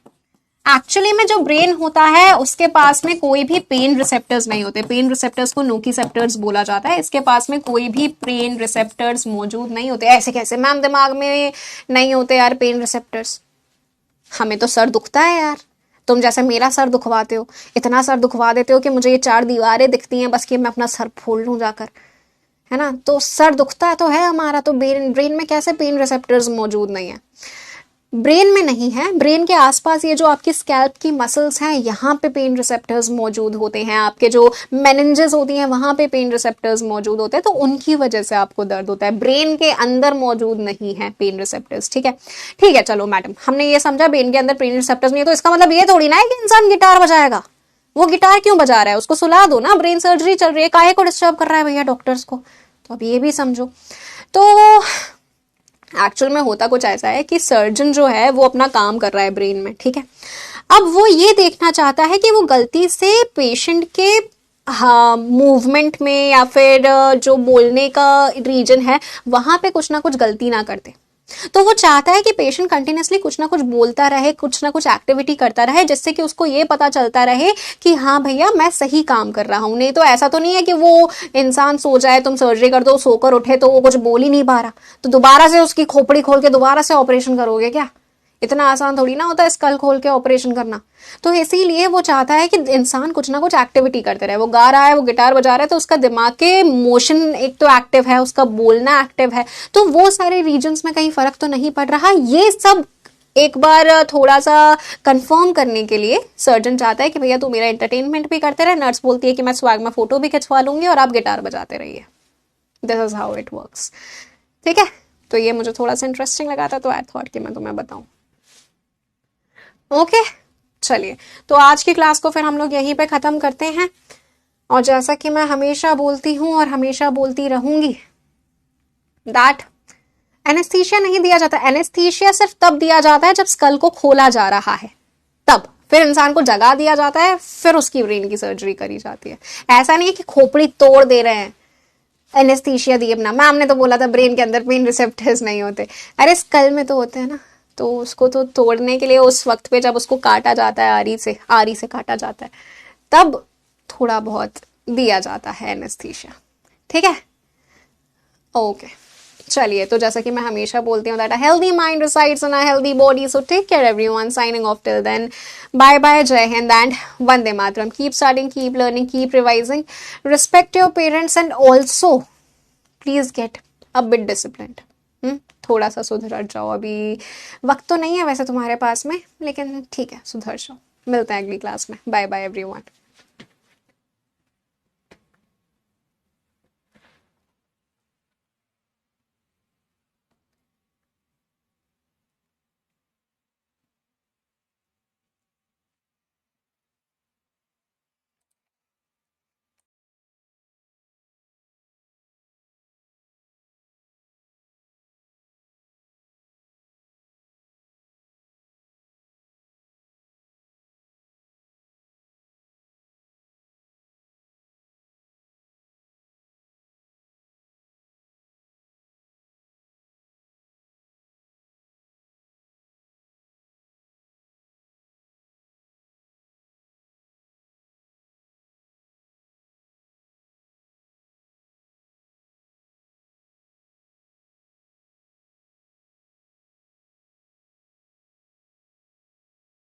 एक्चुअली में जो ब्रेन होता है उसके पास में कोई भी पेन रिसेप्टर्स नहीं होते। पेन रिसेप्टर्स को नोकिसेप्टर्स बोला जाता है। इसके पास में कोई भी पेन रिसेप्टर्स मौजूद नहीं होते। ऐसे कैसे मैम दिमाग में नहीं होते यार पेन रिसेप्टर्स? हमें तो सर दुखता है यार, तुम जैसे मेरा सर दुखवाते हो, इतना सर दुखवा देते हो कि मुझे ये 4 दीवारें दिखती हैं बस कि मैं अपना सर फोड़ लूं जाकर, है ना? तो सर दुखता तो है हमारा, तो ब्रेन में कैसे पेन रिसेप्टर्स मौजूद नहीं है? ब्रेन में नहीं है, ब्रेन के आसपास ये जो आपकी स्कैल्प की मसल्स हैं यहाँ पे पेन रिसेप्टर्स मौजूद होते हैं। आपके जो मेनिंजेस होती हैं वहां पे पेन रिसेप्टर्स मौजूद होते हैं, तो उनकी वजह से आपको दर्द होता है। ब्रेन के अंदर मौजूद नहीं है पेन रिसेप्टर्स। ठीक है, ठीक है, चलो मैडम, हमने ये समझा ब्रेन के अंदर पेन रिसेप्टर्स नहीं है, तो इसका मतलब ये थोड़ी ना है कि इंसान गिटार बजाएगा। वो गिटार क्यों बजा रहा है? उसको सुला दो ना, ब्रेन सर्जरी चल रही है, काहे को डिस्टर्ब कर रहा है भैया डॉक्टर्स को? तो अब ये भी समझो। तो एक्चुअल में होता कुछ ऐसा है कि सर्जन जो है वो अपना काम कर रहा है ब्रेन में, ठीक है। अब वो ये देखना चाहता है कि वो गलती से पेशेंट के हाँ मूवमेंट में या फिर जो बोलने का रीजन है वहां पे कुछ ना कुछ गलती ना करते। तो वो चाहता है कि पेशेंट कंटिन्यूसली कुछ ना कुछ बोलता रहे, कुछ ना कुछ एक्टिविटी करता रहे, जिससे कि उसको ये पता चलता रहे कि हाँ भैया मैं सही काम कर रहा हूं। नहीं तो ऐसा तो नहीं है कि वो इंसान सो जाए, तुम सर्जरी कर दो, सोकर उठे तो वो कुछ बोल ही नहीं पा रहा, तो दोबारा से उसकी खोपड़ी खोल के दोबारा से ऑपरेशन करोगे क्या? इतना आसान थोड़ी ना होता है स्कल खोल के ऑपरेशन करना। तो इसीलिए वो चाहता है कि इंसान कुछ ना कुछ एक्टिविटी करते रहे। वो गा रहा है, वो गिटार बजा रहा है, तो उसका दिमाग के मोशन एक तो एक्टिव है, उसका बोलना एक्टिव है, तो वो सारे रीजन्स में कहीं फर्क तो नहीं पड़ रहा। ये सब एक बार थोड़ा सा कंफर्म करने के लिए सर्जन चाहता है कि भैया तू मेरा एंटरटेनमेंट भी करते रहे। नर्स बोलती है कि मैं स्वैग में फोटो भी खिंचवा लूंगी और आप गिटार बजाते रहिए। This is how it works, ठीक है। तो ये मुझे थोड़ा सा इंटरेस्टिंग लगा था, तो आई थॉट कि मैं तुम्हें बताऊं। ओके चलिए, तो आज की क्लास को फिर हम लोग यहीं पे खत्म करते हैं। और जैसा कि मैं हमेशा बोलती हूं और हमेशा बोलती रहूंगी, दैट एनेस्थीसिया नहीं दिया जाता। एनेस्थीसिया सिर्फ तब दिया जाता है जब स्कल को खोला जा रहा है, तब फिर इंसान को जगा दिया जाता है, फिर उसकी ब्रेन की सर्जरी करी जाती है। ऐसा नहीं है कि खोपड़ी तोड़ दे रहे हैं एनेस्थीसिया दिए अपना। मैम ने तो बोला था ब्रेन के अंदर पेन रिसेप्टर्स नहीं होते, अरे स्कल में तो होते हैं ना। तो उसको तो तोड़ने के लिए उस वक्त पे जब उसको काटा जाता है, आरी से काटा जाता है, तब थोड़ा बहुत दिया जाता है एनेस्थीसिया, ठीक है। ओके चलिए, तो जैसा कि मैं हमेशा बोलती हूँ that a healthy mind resides in a healthy body, so take care everyone, signing off till then, bye bye, जय हिंद एंड वंदे मातरम। Keep studying, keep learning, keep revising, respect your parents and also please get a bit disciplined. थोड़ा सा सुधर जाओ। अभी वक्त तो नहीं है वैसे तुम्हारे पास में, लेकिन ठीक है सुधर जाओ। मिलते हैं अगली क्लास में। Bye bye everyone.